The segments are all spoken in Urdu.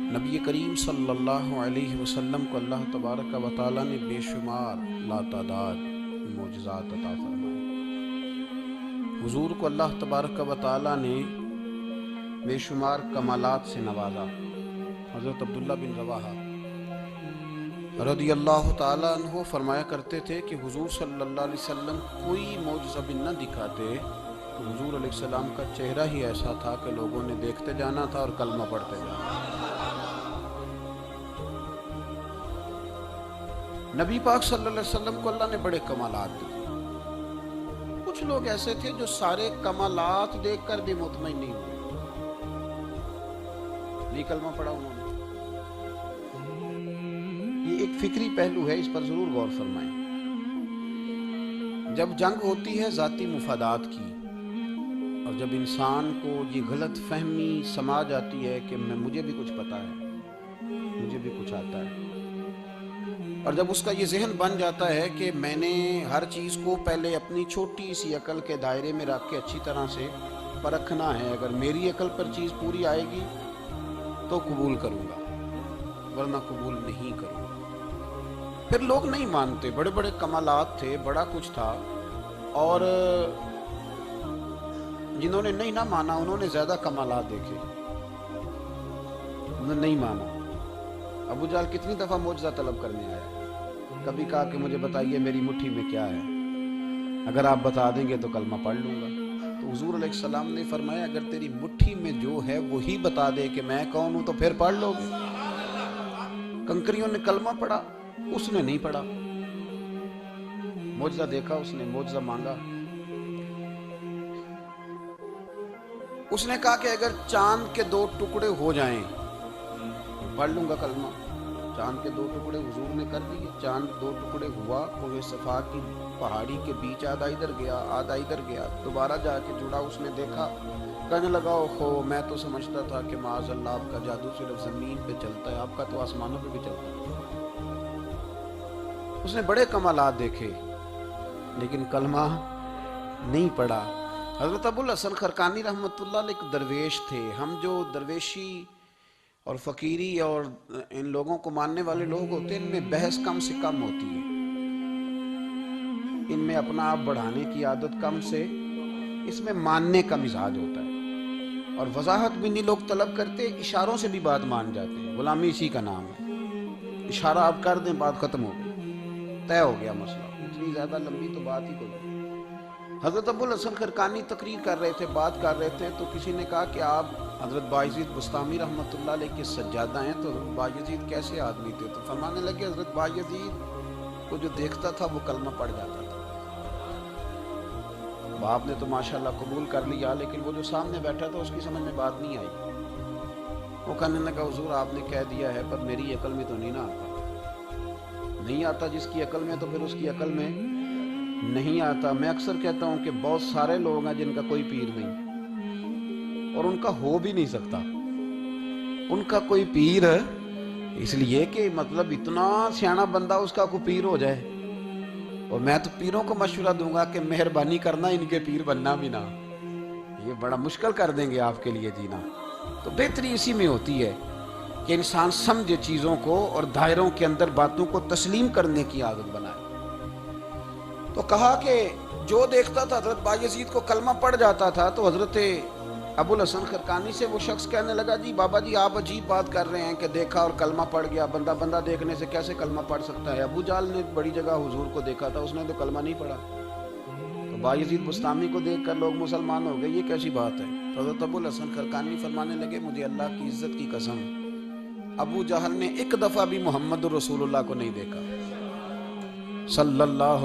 نبی کریم صلی اللہ علیہ وسلم کو اللہ تبارک و تعالیٰ نے بے شمار لاتعداد معجزات عطا فرمائے۔ حضور کو اللہ تبارک و تعالیٰ نے بے شمار کمالات سے نوازا۔ حضرت عبداللہ بن رواحہ رضی اللہ تعالیٰ عنہ فرمایا کرتے تھے کہ حضور صلی اللہ علیہ وسلم کوئی معجزہ بھی نہ دکھاتے تو حضور علیہ السلام کا چہرہ ہی ایسا تھا کہ لوگوں نے دیکھتے جانا تھا اور کلمہ پڑھتے جانا۔ نبی پاک صلی اللہ علیہ وسلم کو اللہ نے بڑے کمالات دیے۔ کچھ لوگ ایسے تھے جو سارے کمالات دیکھ کر بھی مطمئن نہیں ہوئے، نہیں کلمہ پڑھا انہوں نے۔ یہ ایک فکری پہلو ہے، اس پر ضرور غور فرمائیں۔ جب جنگ ہوتی ہے ذاتی مفادات کی، اور جب انسان کو یہ غلط فہمی سما جاتی ہے کہ مجھے بھی کچھ پتا ہے، مجھے بھی کچھ آتا ہے، اور جب اس کا یہ ذہن بن جاتا ہے کہ میں نے ہر چیز کو پہلے اپنی چھوٹی سی عقل کے دائرے میں رکھ کے اچھی طرح سے پرکھنا ہے، اگر میری عقل پر چیز پوری آئے گی تو قبول کروں گا، ورنہ قبول نہیں کروں گا۔ پھر لوگ نہیں مانتے، بڑے بڑے کمالات تھے، بڑا کچھ تھا، اور جنہوں نے نہیں نہ مانا انہوں نے زیادہ کمالات دیکھے، انہوں نے نہیں مانا۔ ابو جہل کتنی دفعہ معجزہ طلب کرنے آیا، کبھی کہا کہ مجھے بتائیے میری مٹھی میں کیا ہے، اگر آپ بتا دیں گے تو کلمہ پڑھ لوں گا۔ تو حضور علیہ السلام نے فرمایا اگر تیری مٹھی میں جو ہے وہی بتا دے کہ میں کون ہوں تو پھر پڑھ لو گے۔ کنکریوں نے کلمہ پڑھا، اس نے نہیں پڑھا۔ معجزہ دیکھا اس نے، معجزہ مانگا، اس نے کہا کہ اگر چاند کے 2 ٹکڑے ہو جائیں پڑھ لوں گا کلمہ۔ چاند کے 2 ٹکڑے حضور نے کر دیے، چاند 2 ٹکڑے ہوا، کوہ صفا کی پہاڑی کے بیچ آدھا ادھر گیا آدھا ادھر گیا، دوبارہ جا کے جڑا، اس نے دیکھا، کہنے لگا اوہو میں تو سمجھتا تھا کہ معاذ اللہ آپ کا جادو صرف زمین پہ چلتا ہے، آپ کا تو آسمانوں پہ بھی چلتا ہے۔ اس نے بڑے کمالات دیکھے لیکن کلمہ نہیں پڑھا۔ حضرت ابو الحسن خرقانی رحمۃ اللہ علیہ ایک درویش تھے۔ ہم جو درویشی اور فقیری اور ان لوگوں کو ماننے والے لوگ ہوتے ہیں، ان میں بحث کم سے کم ہوتی ہے، ان میں اپنا آپ بڑھانے کی عادت کم سے، اس میں ماننے کا مزاج ہوتا ہے، اور وضاحت بھی نہیں لوگ طلب کرتے، اشاروں سے بھی بات مان جاتے ہیں۔ غلامی اسی کا نام ہے، اشارہ آپ کر دیں بات ختم ہو گئی، طے ہو گیا مسئلہ، اتنی زیادہ لمبی تو بات ہی کوئی نہیں۔ حضرت ابو الحسن خرقانی تقریر کر رہے تھے، بات کر رہے تھے، تو کسی نے کہا کہ آپ حضرت بایزید بستامی رحمۃ اللہ علیہ کے سجادہ ہیں، تو بایزید کیسے آدمی تھے؟ تو فرمانے لگے حضرت بایزید کو جو دیکھتا تھا وہ کلمہ پڑھ جاتا تھا۔ باپ نے تو ماشاءاللہ قبول کر لیا، لیکن وہ جو سامنے بیٹھا تھا اس کی سمجھ میں بات نہیں آئی۔ وہ کہنے لگا حضور آپ نے کہہ دیا ہے پر میری عقل میں تو نہیں نہ آتا، نہیں آتا جس کی عقل میں تو پھر اس کی عقل میں نہیں آتا۔ میں اکثر کہتا ہوں کہ بہت سارے لوگ ہیں جن کا کوئی پیر نہیں، اور ان کا ہو بھی نہیں سکتا، ان کا کوئی پیر اس لیے کہ مطلب اتنا سیاںا بندہ اس کا کوئی پیر ہو جائے۔ اور میں تو پیروں کو مشورہ دوں گا کہ مہربانی کرنا ان کے پیر بننا بھی نہ، یہ بڑا مشکل کر دیں گے آپ کے لیے جینا۔ تو بہتری اسی میں ہوتی ہے کہ انسان سمجھے چیزوں کو اور دائروں کے اندر باتوں کو تسلیم کرنے کی عادت بنائے۔ تو کہا کہ جو دیکھتا تھا حضرت بایزید کو کلمہ پڑھ جاتا تھا، تو حضرت ابو الحسن خرقانی سے وہ شخص کہنے لگا جی بابا جی آپ عجیب بات کر رہے ہیں کہ دیکھا اور کلمہ پڑھ گیا، بندہ دیکھنے سے کیسے کلمہ پڑھ سکتا ہے؟ ابو جہل نے بڑی جگہ حضور کو دیکھا تھا، اس نے تو کلمہ نہیں پڑھا، تو بایزید بستامی کو دیکھ کر لوگ مسلمان ہو گئے، یہ کیسی بات ہے؟ تو حضرت ابو الحسن خرقانی فرمانے لگے مجھے اللہ کی عزت کی قسم، ابو جہل نے ایک دفعہ بھی محمد رسول اللہ کو نہیں دیکھا صلی اللہ،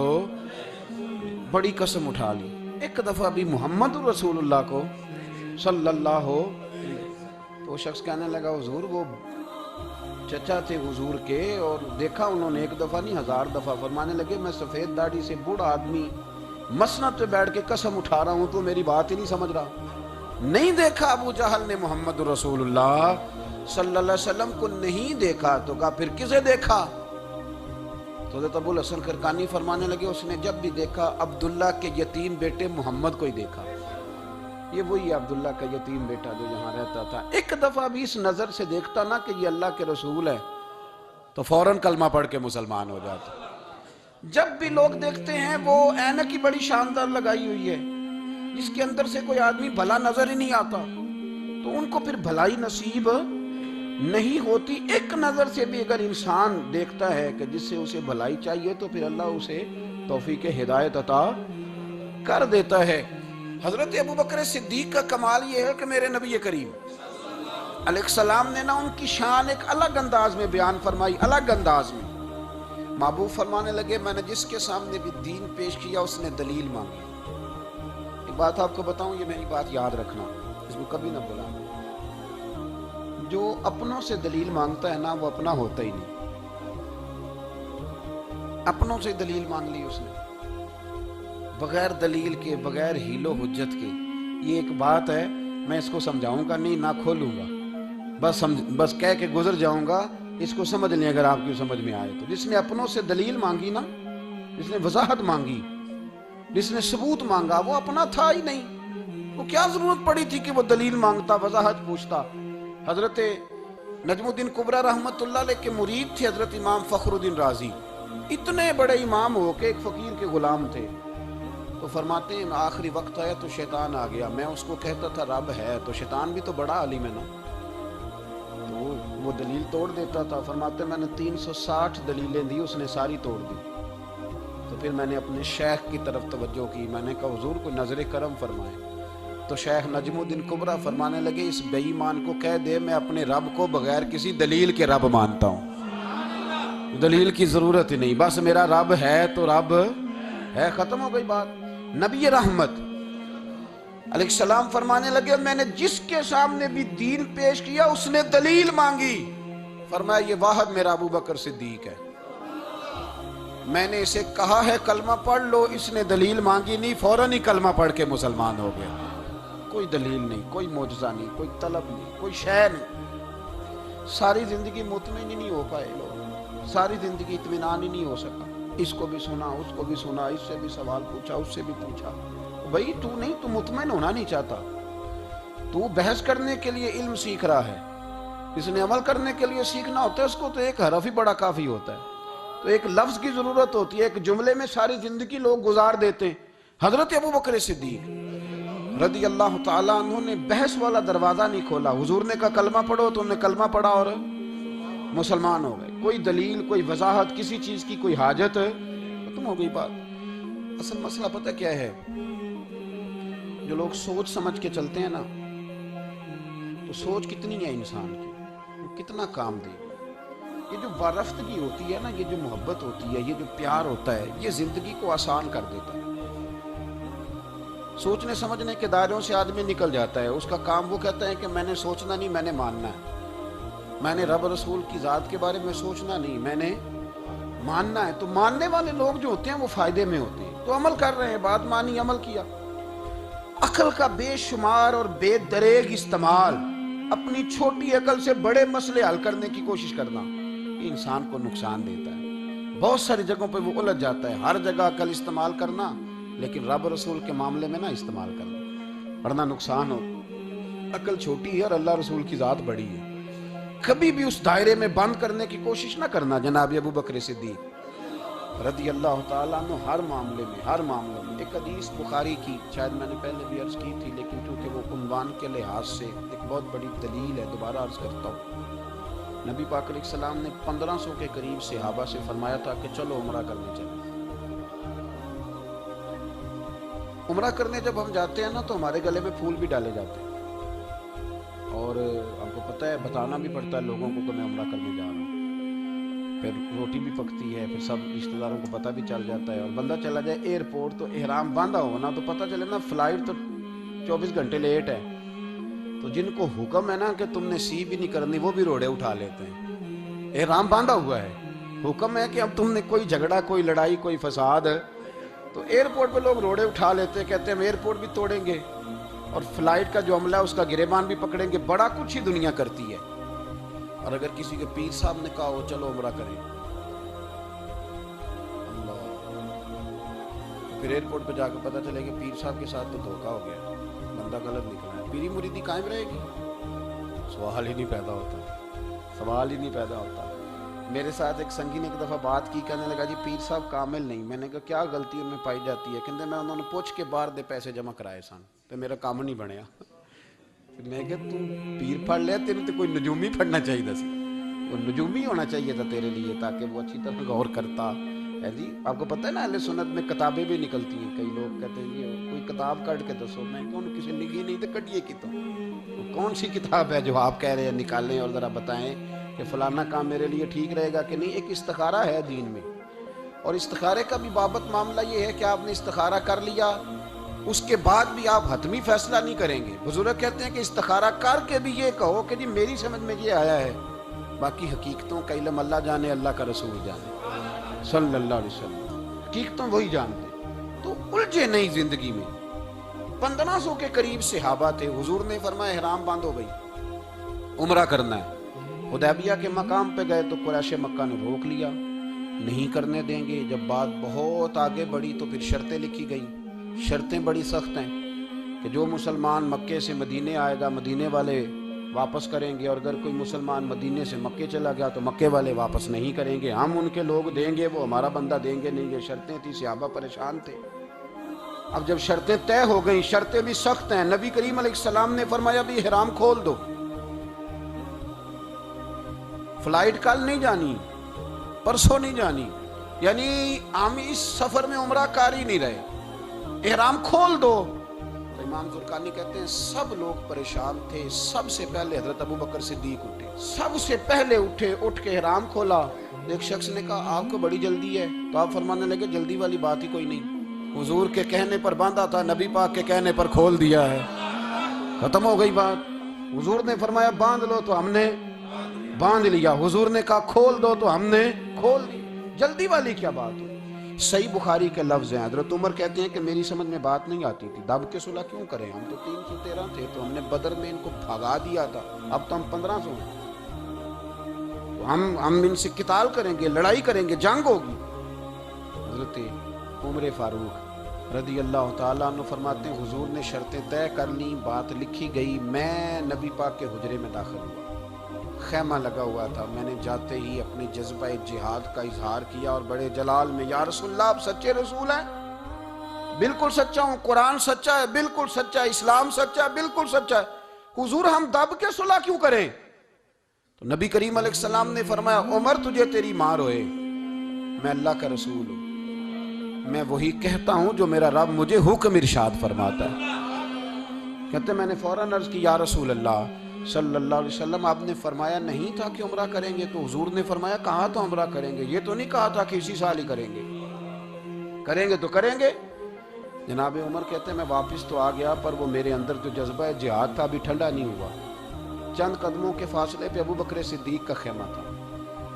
بڑی قسم اٹھا لی، ایک دفعہ بھی محمد رسول اللہ کو صلی اللہ ہو۔ تو شخص کہنے لگا حضور وہ چچا تھے حضور کے، اور دیکھا انہوں نے ایک دفعہ نہیں 1000 دفعہ۔ فرمانے لگے میں سفید داڑھی سے بوڑھا آدمی مسند پہ بیٹھ کے قسم اٹھا رہا ہوں تو میری بات ہی نہیں سمجھ رہا، نہیں دیکھا ابو جہل نے محمد رسول اللہ صلی اللہ علیہ وسلم کو، نہیں دیکھا۔ تو کہا پھر کسے دیکھا؟ تو حضرت ابو الحسن خرقانی فرمانے لگے اس نے جب بھی دیکھا عبداللہ کے یتیم بیٹے محمد کو ہی دیکھا۔ یہ وہی عبداللہ کا یتیم بیٹا جو یہاں رہتا تھا، ایک دفعہ بھی اس نظر سے دیکھتا نا کہ یہ اللہ کے رسول ہے تو فوراً کلمہ پڑھ کے مسلمان ہو جاتا۔ جب بھی لوگ دیکھتے ہیں وہ اینک کی بڑی شاندار لگائی ہوئی ہے جس کے اندر سے کوئی آدمی بھلا نظر ہی نہیں آتا، تو ان کو پھر بھلائی نصیب نہیں ہوتی۔ ایک نظر سے بھی اگر انسان دیکھتا ہے کہ جس سے اسے بھلائی چاہیے تو پھر اللہ اسے توفیق ہدایت عطا کر دیتا ہے۔ حضرت ابوبکر صدیق کا کمال یہ ہے کہ میرے نبی کریم علیہ السلام نے نا ان کی شان ایک الگ انداز میں بیان فرمائی، الگ انداز میں۔ محبوب فرمانے لگے میں نے جس کے سامنے بھی دین پیش کیا اس نے دلیل مانگی۔ ایک بات آپ کو بتاؤں، یہ میری بات یاد رکھنا، اس کو کبھی نہ بھلانا، جو اپنوں سے دلیل مانگتا ہے نا وہ اپنا ہوتا ہی نہیں۔ اپنوں سے دلیل مانگ لی اس نے بغیر دلیل کے، بغیر حیل و حجت کے۔ یہ ایک بات ہے، میں اس کو سمجھاؤں گا نہیں، نہ کھولوں گا، بس کہہ کے گزر جاؤں گا۔ اس کو سمجھ لیں اگر آپ کی سمجھ میں آئے تو۔ جس نے اپنوں سے دلیل مانگی نا، جس نے وضاحت مانگی، جس نے ثبوت مانگا، وہ اپنا تھا ہی نہیں۔ وہ کیا ضرورت پڑی تھی کہ وہ دلیل مانگتا، وضاحت پوچھتا۔ حضرت نجم الدین کبریٰ رحمت اللہ علیہ کے مرید تھے حضرت امام فخر الدین رازی، اتنے بڑے امام ہو کے ایک فقیر کے غلام تھے۔ تو فرماتے ہیں آخری وقت آیا تو شیطان آ گیا، میں اس کو کہتا تھا رب ہے، تو شیطان بھی تو بڑا عالم ہے نا، تو وہ دلیل توڑ دیتا تھا۔ فرماتے میں نے 360 دلیلیں دی، اس نے ساری توڑ دی۔ تو پھر میں نے اپنے شیخ کی طرف توجہ کی، میں نے کہا حضور کو نظر کرم فرمائے۔ تو شیخ نجم الدین کبریٰ فرمانے لگے اس بے ایمان کو کہہ دے میں اپنے رب کو بغیر کسی دلیل کے رب مانتا ہوں، دلیل کی ضرورت ہی نہیں، بس میرا رب ہے تو رب ہے، ختم ہو گئی بات۔ نبی رحمت علیہ السلام فرمانے لگے میں نے جس کے سامنے بھی دین پیش کیا اس نے دلیل مانگی، فرمایا یہ واحد میرا ابوبکر صدیق ہے، میں نے اسے کہا ہے کلمہ پڑھ لو، اس نے دلیل مانگی نہیں، فوراً ہی کلمہ پڑھ کے مسلمان ہو گیا۔ کوئی دلیل نہیں، کوئی معجزہ نہیں، کوئی طلب نہیں، کوئی شے نہیں۔ ساری زندگی مطمئن ہی نہیں ہو پائے لوگ، ساری زندگی اطمینان ہی نہیں ہو سکا، اس کو بھی سنا، اس کو بھی سنا، اس سے بھی سوال پوچھا، اس سے بھی پوچھا۔ بھائی تو نہیں، تو مطمئن ہونا نہیں چاہتا، تو بحث کرنے کے لیے علم سیکھ رہا ہے، اس نے عمل کرنے کے لیے سیکھنا ہوتا ہے، اس کو تو ایک حرف ہی بڑا کافی ہوتا ہے، تو ایک لفظ کی ضرورت ہوتی ہے، ایک جملے میں ساری زندگی لوگ گزار دیتے ہیں۔ حضرت ابوبکر صدیق رضی اللہ تعالیٰ عنہ نے بحث والا دروازہ نہیں کھولا، حضور نے کہا کلمہ پڑھو تو انہوں نے کلمہ پڑھا اور مسلمان ہو گئے۔ کوئی دلیل، کوئی وضاحت، کسی چیز کی کوئی حاجت، ختم ہو گئی بات۔ اصل مسئلہ پتہ کیا ہے، جو لوگ سوچ سمجھ کے چلتے ہیں نا، تو سوچ کتنی ہے انسان کی، کتنا کام دے۔ یہ جو وارفتگی ہوتی ہے نا، یہ جو محبت ہوتی ہے، یہ جو پیار ہوتا ہے، یہ زندگی کو آسان کر دیتا ہے۔ سوچنے سمجھنے کے دائروں سے آدمی نکل جاتا ہے، اس کا کام وہ کہتا ہے کہ میں نے سوچنا نہیں، میں نے ماننا ہے، میں نے رب رسول کی ذات کے بارے میں سوچنا نہیں، میں نے ماننا ہے۔ تو ماننے والے لوگ جو ہوتے ہیں وہ فائدے میں ہوتے ہیں، تو عمل کر رہے ہیں، بات مانی، عمل کیا۔ عقل کا بے شمار اور بے دریغ استعمال، اپنی چھوٹی عقل سے بڑے مسئلے حل کرنے کی کوشش کرنا، یہ انسان کو نقصان دیتا ہے۔ بہت ساری جگہوں پہ وہ الجھ جاتا ہے، ہر جگہ عقل استعمال کرنا، لیکن رب رسول کے معاملے میں نہ استعمال کرنا، ورنہ نقصان ہو۔ عقل چھوٹی ہے اور اللہ رسول کی ذات بڑی ہے، کبھی بھی اس دائرے میں بند کرنے کی کوشش نہ کرنا۔ جناب ابوبکر صدیق رضی اللہ تعالیٰ عنہ ہر معاملے میں ایک حدیث بخاری کی، شاید میں نے پہلے بھی عرض کی تھی، لیکن چونکہ وہ عنوان کے لحاظ سے ایک بہت بڑی دلیل ہے، دوبارہ عرض کرتا ہوں۔ نبی پاک علیہ السلام نے 1500 کے قریب صحابہ سے فرمایا تھا کہ چلو عمرہ کرنے چلیں۔ عمرہ کرنے جب ہم جاتے ہیں نا تو ہمارے گلے میں پھول بھی ڈالے جاتے ہیں، اور آپ کو پتہ ہے بتانا بھی پڑتا ہے لوگوں کو کہ میں عمرہ کرنے جا رہا ہوں، پھر روٹی بھی پکتی ہے، پھر سب رشتہ داروں کو پتہ بھی چل جاتا ہے، اور بندہ چلا جائے ایئرپورٹ تو احرام باندھا ہو نا تو پتہ چلے نا فلائٹ تو 24 گھنٹے لیٹ ہے، تو جن کو حکم ہے نا کہ تم نے سی بھی نہیں کرنی وہ بھی روڑے اٹھا لیتے ہیں، احرام باندھا ہوا ہے، حکم ہے کہ اب تم نے کوئی جھگڑا، کوئی لڑائی، کوئی فساد، تو ایئرپورٹ پہ لوگ روڑے اٹھا لیتے ہیں، کہتے ہیں ہم ایئرپورٹ بھی توڑیں گے اور فلائٹ کا جو عملہ ہے اس کا گریبان بھی پکڑیں گے، بڑا کچھ ہی دنیا کرتی ہے۔ اور اگر کسی کے پیر صاحب نے کہا ہو چلو عمرہ کریں، اللہ، پھر ایئرپورٹ پہ جا کے پتہ چلے کہ پیر صاحب کے ساتھ تو دھوکہ ہو گیا، بندہ غلط نکلا ہے، پیری مریدی قائم رہے گی؟ سوال ہی نہیں پیدا ہوتا، سوال ہی نہیں پیدا ہوتا۔ میرے ساتھ ایک سنگی نے ایک دفعہ بات کی، کہنے لگا جی پیر صاحب کامل نہیں۔ میں نے کہا کیا غلطی ان میں پائی جاتی ہے؟ کہتے میں انہوں نے پوچھ کے باہر دے پیسے جمع کرائے سن تو میرا کام نہیں بنیا۔ میں کہ تو پیر پڑھ لیا، تیرے تو کوئی نجومی پڑھنا چاہیے سی، وہ نجومی ہونا چاہیے تھا تیرے لیے، تاکہ وہ اچھی طرح غور کرتا ہے۔ جی آپ کو پتہ ہے نا اہل سنت میں کتابیں بھی نکلتی ہیں، کئی لوگ کہتے ہیں جی کوئی کتاب کٹ کے دسو، میں کہ انہوں کسی لکھی نہیں تو کٹیے کی تو کون سی کتاب ہے جو آپ کہہ رہے ہیں نکالیں اور ذرا بتائیں کہ فلانا کام میرے لیے ٹھیک رہے گا کہ نہیں۔ ایک استخارہ ہے دین میں، اور استخارے کا بھی بابت معاملہ یہ ہے کہ آپ نے استخارہ کر لیا، اس کے بعد بھی آپ حتمی فیصلہ نہیں کریں گے۔ بزرگ کہتے ہیں کہ استخارہ کر کے بھی یہ کہو کہ جی میری سمجھ میں یہ آیا ہے، باقی حقیقتوں کا علم اللہ جانے، اللہ کا رسول جانے صلی اللہ علیہ وسلم، حقیقتوں وہی جانتے۔ تو الجھے نہیں زندگی میں۔ 1500 کے قریب صحابہ تھے، حضور نے فرمایا احرام باندھو بھائی، عمرہ کرنا ہے۔ حدیبیہ کے مقام پہ گئے تو قریش مکہ نے روک لیا، نہیں کرنے دیں گے۔ جب بات بہت آگے بڑھی تو پھر شرطیں لکھی گئیں، شرطیں بڑی سخت ہیں کہ جو مسلمان مکے سے مدینے آئے گا مدینے والے واپس کریں گے، اور اگر کوئی مسلمان مدینے سے مکے چلا گیا تو مکے والے واپس نہیں کریں گے، ہم ان کے لوگ دیں گے، وہ ہمارا بندہ دیں گے نہیں۔ یہ شرطیں تھی، صحابہ پریشان تھے۔ اب جب شرطیں طے ہو گئیں، شرطیں بھی سخت ہیں، نبی کریم علیہ السلام نے فرمایا بھی احرام کھول دو، فلائٹ کل نہیں جانی، پرسوں نہیں جانی، یعنی ہم اس سفر میں عمرہ کار ہی نہیں رہے، احرام کھول دو۔ تو امام زرقانی کہتے ہیں سب لوگ پریشان تھے، سب سے پہلے حضرت ابوبکر صدیق اٹھے، سب سے پہلے اٹھے، اٹھ کے احرام کھولا۔ ایک شخص نے کہا آپ کو بڑی جلدی ہے، تو آپ فرمانے لگے جلدی والی بات ہی کوئی نہیں، حضور کے کہنے پر باندھا تھا، نبی پاک کے کہنے پر کھول دیا ہے، ختم ہو گئی بات۔ حضور نے فرمایا باندھ لو تو ہم نے باندھ لیا، حضور نے کہا کھول دو تو ہم نے کھول دی، جلدی والی کیا بات ہو۔ صحیح بخاری کے لفظ ہیں، حضرت عمر کہتے ہیں کہ میری سمجھ میں بات نہیں آتی تھی، دب کے صلح کیوں کریں، ہم تو 313 تھے، تو ہم نے بدر میں ان کو بھگا دیا تھا، اب تو ہم 1500 ہیں، تو ہم ان سے قتال کریں گے، لڑائی کریں گے، جنگ ہوگی۔ حضرت عمر فاروق رضی اللہ تعالیٰ عنہ فرماتے ہیں حضور نے شرطیں طے کر لیں، بات لکھی گئی، میں نبی پاک کے حجرے میں داخل ہوا، خیمہ لگا ہوا تھا، میں نے جاتے ہی اپنی جذبہ جہاد کا اظہار کیا اور بڑے جلال میں یا رسول اللہ آپ سچے رسول ہیں؟ بالکل سچا ہوں، قرآن سچا ہے، بالکل سچا ہے، اسلام سچا ہے، بالکل سچا ہے، حضور ہم دب کے صلح کیوں کریں؟ تو نبی کریم علیہ السلام نے فرمایا عمر تجھے تیری ماں روئے، میں اللہ کا رسول ہوں، میں وہی کہتا ہوں جو میرا رب مجھے حکم ارشاد فرماتا ہے۔ کہتے میں نے فوراً عرض کی یا رسول اللہ صلی اللہ علیہ وسلم آپ نے فرمایا نہیں تھا کہ عمرہ کریں گے؟ تو حضور نے فرمایا کہا تو عمرہ کریں گے، یہ تو نہیں کہا تھا کہ اسی سال ہی کریں گے، کریں گے تو کریں گے۔ جناب عمر کہتے ہیں میں واپس تو آ گیا، پر وہ میرے اندر جو جذبہ جہاد تھا ابھی ٹھنڈا نہیں ہوا۔ چند قدموں کے فاصلے پہ ابو بکر صدیق کا خیمہ تھا،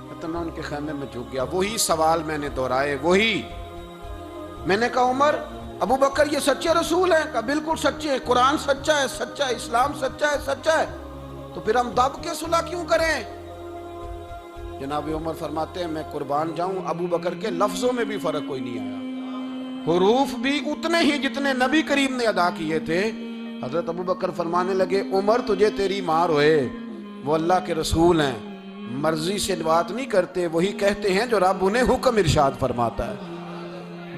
کہتے میں ان کے خیمے میں جھک گیا، وہی سوال میں نے دہرائے، وہی میں نے کہا عمر ابو بکر یہ سچے رسول ہیں؟ کہا بالکل سچے، قرآن سچا ہے، سچا ہے، اسلام سچا ہے، سچا ہے، تو پھر ہم دب کے صلح کیوں کریں؟ جناب عمر فرماتے ہیں میں قربان جاؤں ابو بکر کے لفظوں میں بھی فرق کوئی نہیں آیا، حروف بھی اتنے ہی جتنے نبی کریم نے ادا کیے تھے۔ حضرت ابو بکر فرمانے لگے عمر تجھے تیری ماں روئے، وہ اللہ کے رسول ہیں، مرضی سے بات نہیں کرتے، وہی کہتے ہیں جو رب انہیں حکم ارشاد فرماتا ہے،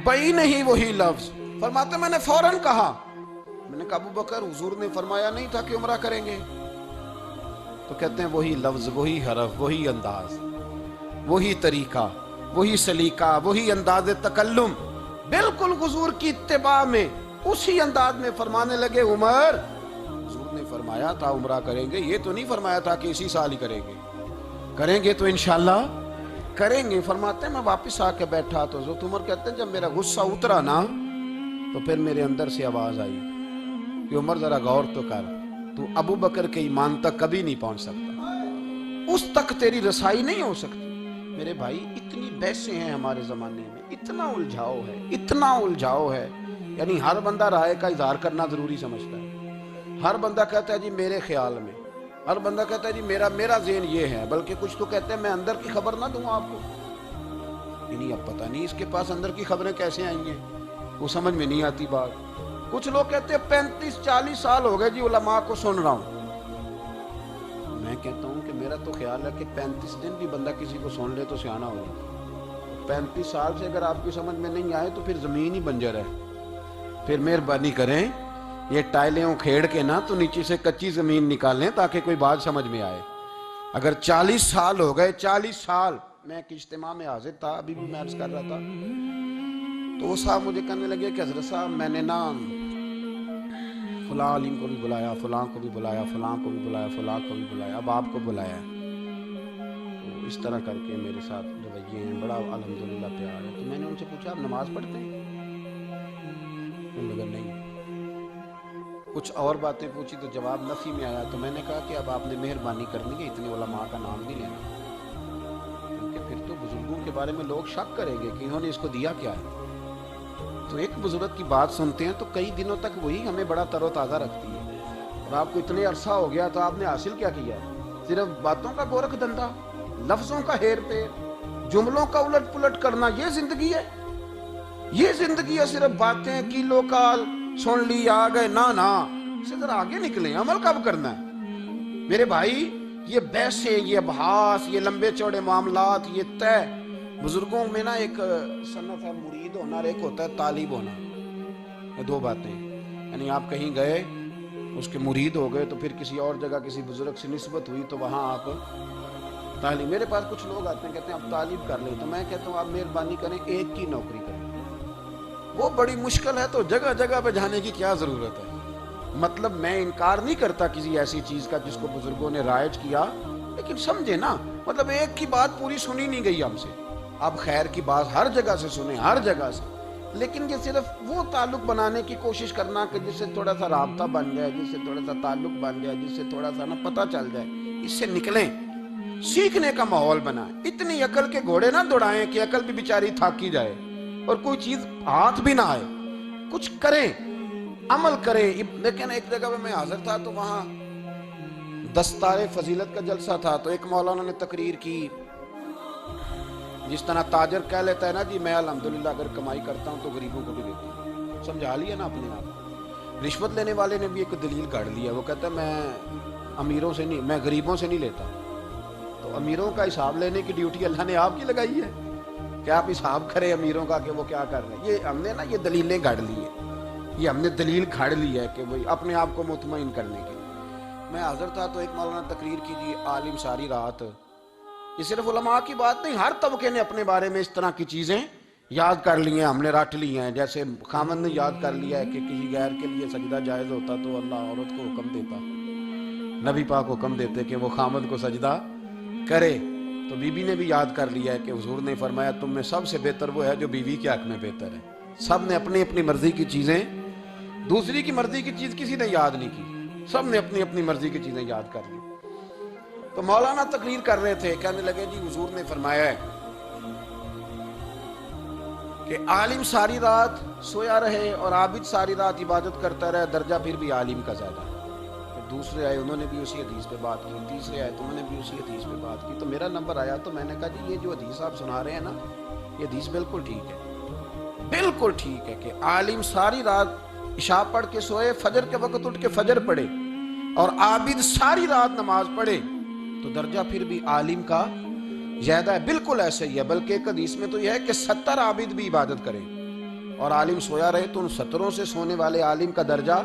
بئی نہیں وہی لفظ۔ فرماتے میں نے فوراً کہا، میں نے کہا ابو بکر حضور نے فرمایا نہیں تھا کہ عمرہ کریں گے؟ تو کہتے ہیں وہی لفظ، وہی حرف، وہی انداز، وہی طریقہ، وہی سلیقہ، وہی انداز تکلم، بالکل حضور کی اتباع میں اسی انداز میں فرمانے لگے عمر حضور نے فرمایا تھا عمرہ کریں گے، یہ تو نہیں فرمایا تھا کہ اسی سال ہی کریں گے، کریں گے تو انشاءاللہ کریں گے۔ فرماتے ہیں میں واپس آ کے بیٹھا تو حضرت عمر کہتے ہیں جب میرا غصہ اترا نا تو پھر میرے اندر سے آواز آئی کہ عمر ذرا غور تو کر، تو ابو بکر کے ایمان تک کبھی نہیں پہنچ سکتا، اس تک تیری رسائی نہیں ہو سکتی۔ میرے بھائی اتنی بحثیں ہیں ہمارے زمانے میں، اتنا الجھاؤ ہے، اتنا الجھاؤ ہے، یعنی ہر بندہ رائے کا اظہار کرنا ضروری سمجھتا ہے، ہر بندہ کہتا ہے جی میرے خیال میں، ہر بندہ کہتا ہے جی میرا ذہن یہ ہے، بلکہ کچھ تو کہتے ہیں میں اندر کی خبر نہ دوں آپ کو، یعنی اب پتہ نہیں اس کے پاس اندر کی خبریں کیسے آئی ہیں، وہ سمجھ میں نہیں آتی بات۔ کچھ لوگ کہتے ہیں 35-40 سال ہو گئے جی علماء کو سن رہا ہوں. میں کہتا ہوں کہ میرا تو خیال ہے کہ 35 دن بھی بندہ کسی کو سن لے تو سیانا ہوگا. 35 سال سے اگر آپ کی سمجھ میں نہیں آئے تو پھر زمین ہی بنجر ہے. پھر مہربانی کریں یہ ٹائلیں کھیڑ کے نا تو نیچے سے کچی زمین نکالیں تاکہ کوئی بات سمجھ میں آئے. اگر 40 سال ہو گئے 40 سال. میں ایک اجتماع میں حاضر تھا, ابھی بھی میں عرض کر رہا تھا, تو وہ صاحب مجھے کہنے لگے کہ حضرت صاحب میں نے نا فلاں عالم کو بھی بلایا, فلاں کو بھی بلایا, فلاں کو بھی بلایا, فلاں کو بھی بلایا, اب آپ کو بلایا ہے. تو اس طرح کر کے میرے ساتھ رویے ہیں, بڑا الحمدللہ پیار ہے. تو میں نے ان سے پوچھا آپ نماز پڑھتے ہیں؟ انہوں نے کہا نہیں. کچھ اور باتیں پوچھی تو جواب نفی میں آیا. تو میں نے کہا کہ اب آپ نے مہربانی کرنی ہے, اتنے علماء کا نام نہیں لینا, کیونکہ پھر تو بزرگوں کے بارے میں لوگ شک کریں گے کہ انہوں نے اس کو دیا کیا ہے. تو ایک بزرگ کی بات سنتے ہیں تو کئی دنوں تک وہی ہمیں بڑا تر و تازہ رکھتی ہے. اور آپ کو اتنے عرصہ ہو گیا تو آپ نے حاصل کیا کیا ہے؟ صرف باتوں کا گورکھ دھندا, لفظوں کا ہیر پھیر, جملوں کا الٹ پلٹ کرنا, یہ زندگی ہے؟ یہ زندگی ہے صرف باتیں کیلو کال سن لی آ گئے؟ نا سے ذرا آگے نکلیں. عمل کب کرنا ہے میرے بھائی؟ یہ بحثیں, یہ ابحاث, یہ لمبے چوڑے معاملات, یہ طے. بزرگوں میں نا ایک سنت ہے مرید ہونا اور ایک ہوتا ہے طالب ہونا. یہ دو باتیں, یعنی آپ کہیں گئے اس کے مرید ہو گئے تو پھر کسی اور جگہ کسی بزرگ سے نسبت ہوئی تو وہاں آپ طالب. میرے پاس کچھ لوگ آتے ہیں کہتے ہیں آپ طالب کر لیں, تو میں کہتا ہوں آپ مہربانی کریں ایک کی نوکری کریں. وہ بڑی مشکل ہے تو جگہ جگہ پہ جانے کی کیا ضرورت ہے؟ مطلب میں انکار نہیں کرتا کسی ایسی چیز کا جس کو بزرگوں نے رائج کیا, لیکن سمجھے نا, مطلب ایک کی بات پوری سنی نہیں گئی ہم سے. آپ خیر کی بات ہر جگہ سے سنیں, ہر جگہ سے, لیکن یہ صرف وہ تعلق بنانے کی کوشش کرنا کہ جس سے تھوڑا سا رابطہ بن جائے, جس سے تھوڑا سا تعلق بن جائے, جس سے تھوڑا سا نا پتہ چل جائے, اس سے نکلیں, سیکھنے کا ماحول بنائیں. اتنی عقل کے گھوڑے نہ دوڑائیں کہ عقل بھی بیچاری تھاکی جائے اور کوئی چیز ہاتھ بھی نہ آئے. کچھ کریں, عمل کریں. لیکن ایک جگہ پہ میں حاضر تھا تو وہاں دستار فضیلت کا جلسہ تھا, تو ایک مولانا نے تقریر کی. جس طرح تاجر کہہ لیتا ہے نا جی میں الحمدللہ اگر کمائی کرتا ہوں تو غریبوں کو بھی دیتا ہوں, سمجھا لیا نا اپنے آپ. رشوت لینے والے نے بھی ایک دلیل گاڑ لیا, وہ کہتا ہے میں امیروں سے نہیں, میں غریبوں سے نہیں لیتا. تو امیروں کا حساب لینے کی ڈیوٹی اللہ نے آپ کی لگائی ہے کہ آپ حساب کریں امیروں کا کہ وہ کیا کر رہے ہیں. یہ ہم نے نا یہ دلیلیں گاڑ لی ہے, یہ ہم نے دلیل گھاڑ لی ہے کہ وہی اپنے آپ کو مطمئن کرنے کے. میں حاضر تھا تو ایک مولانا تقریر کی جی عالم ساری رات. یہ صرف علماء کی بات نہیں, ہر طبقے نے اپنے بارے میں اس طرح کی چیزیں یاد کر لی ہیں, ہم نے رٹ لی ہیں. جیسے خامد نے یاد کر لیا ہے کہ کسی غیر کے لیے سجدہ جائز ہوتا تو اللہ عورت کو حکم دیتا, نبی پاک حکم دیتے کہ وہ خامد کو سجدہ کرے. تو بی بی نے بھی یاد کر لیا ہے کہ حضور نے فرمایا تم میں سب سے بہتر وہ ہے جو بیوی کے حق میں بہتر ہے. سب نے اپنی اپنی مرضی کی چیزیں, دوسری کی مرضی کی چیز کسی نے یاد نہیں کی, سب نے اپنی اپنی مرضی کی چیزیں یاد کر لی. تو مولانا تقریر کر رہے تھے, کہنے لگے جی حضور نے فرمایا ہے کہ عالم ساری رات سویا رہے اور عابد ساری رات عبادت کرتا رہے, درجہ پھر بھی عالم کا زیادہ ہے. تو دوسرے آئے, انہوں نے بھی اسی حدیث پہ بات کی. تیسرے آئے تو انہوں نے بھی اسی حدیث پہ بات کی. تو میرا نمبر آیا تو میں نے کہا جی یہ جو حدیث آپ سنا رہے ہیں نا, یہ حدیث بالکل ٹھیک ہے, بالکل ٹھیک ہے کہ عالم ساری رات عشاء پڑھ کے سوئے, فجر کے وقت اٹھ کے فجر پڑھے, اور عابد ساری رات نماز پڑھے تو درجہ پھر بھی عالم کا زیادہ ہے. بالکل ایسے ہی ہے, بلکہ ایک حدیث میں تو یہ ہے کہ 70 عابد بھی عبادت کریں اور عالم سویا رہے تو ان 70 سے سونے والے عالم کا درجہ.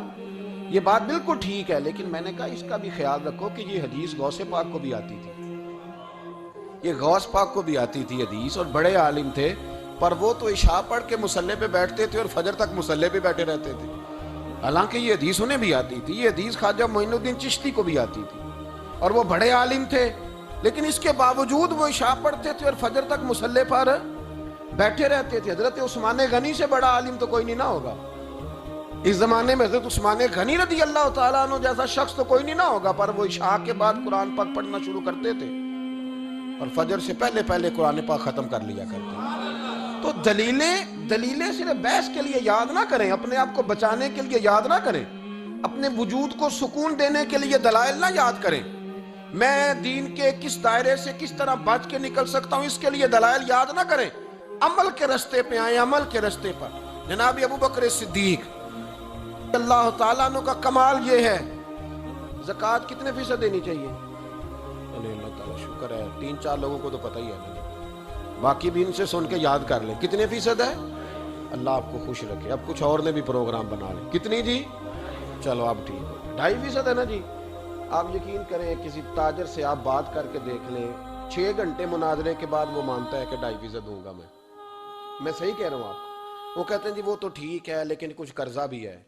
یہ بات بالکل ٹھیک ہے, لیکن میں نے کہا اس کا بھی خیال رکھو کہ یہ حدیث غوث پاک کو بھی آتی تھی, یہ غوث پاک کو بھی آتی تھی حدیث, اور بڑے عالم تھے, پر وہ تو عشاء پڑھ کے مصلے پہ بیٹھتے تھے اور فجر تک مصلے پہ بیٹھے رہتے تھے. حالانکہ یہ حدیث انہیں بھی آتی تھی, یہ حدیث خواجہ معین الدین چشتی کو بھی آتی تھی, اور وہ بڑے عالم تھے, لیکن اس کے باوجود وہ عشاء پڑھتے تھے اور فجر تک مصلے پر بیٹھے رہتے تھے. حضرت عثمان غنی سے بڑا عالم تو کوئی نہیں نہ ہوگا اس زمانے میں. حضرت عثمان غنی رضی اللہ تعالیٰ عنہ جیسا شخص تو کوئی نہیں نہ ہوگا, پر وہ عشاء کے بعد قرآن پاک پڑھنا شروع کرتے تھے اور فجر سے پہلے پہلے قرآن پاک ختم کر لیا کرتے ہیں. تو دلیلیں صرف بحث کے لیے یاد نہ کریں, اپنے آپ کو بچانے کے لیے یاد نہ کریں, اپنے وجود کو سکون دینے کے لیے دلائل نہ یاد کریں. میں دین کے کس دائرے سے کس طرح بچ کے نکل سکتا ہوں اس کے لیے دلائل یاد نہ کریں, عمل کے رستے پہ آئیں, عمل کے رستے پر. جناب ابو بکر صدیق اللہ تعالیٰ عنہ کا کمال یہ ہے، زکوٰۃ کتنے فیصد دینی چاہیے؟ اللہ تعالیٰ شکر ہے 3-4 لوگوں کو تو پتہ ہی ہے، باقی بھی ان سے سن کے یاد کر لیں کتنے فیصد ہے۔ اللہ آپ کو خوش رکھے۔ اب کچھ اور نے بھی پروگرام بنا لیں، کتنی جی؟ چلو اب ٹھیک ہو، 2.5% ہے نا جی۔ آپ یقین کریں کسی تاجر سے آپ بات کر کے دیکھ لیں، 6 گھنٹے مناظرے کے بعد وہ مانتا ہے کہ 2.5% دوں گا میں صحیح کہہ رہا ہوں آپ۔ وہ کہتے ہیں جی وہ تو ٹھیک ہے لیکن کچھ قرضہ بھی ہے،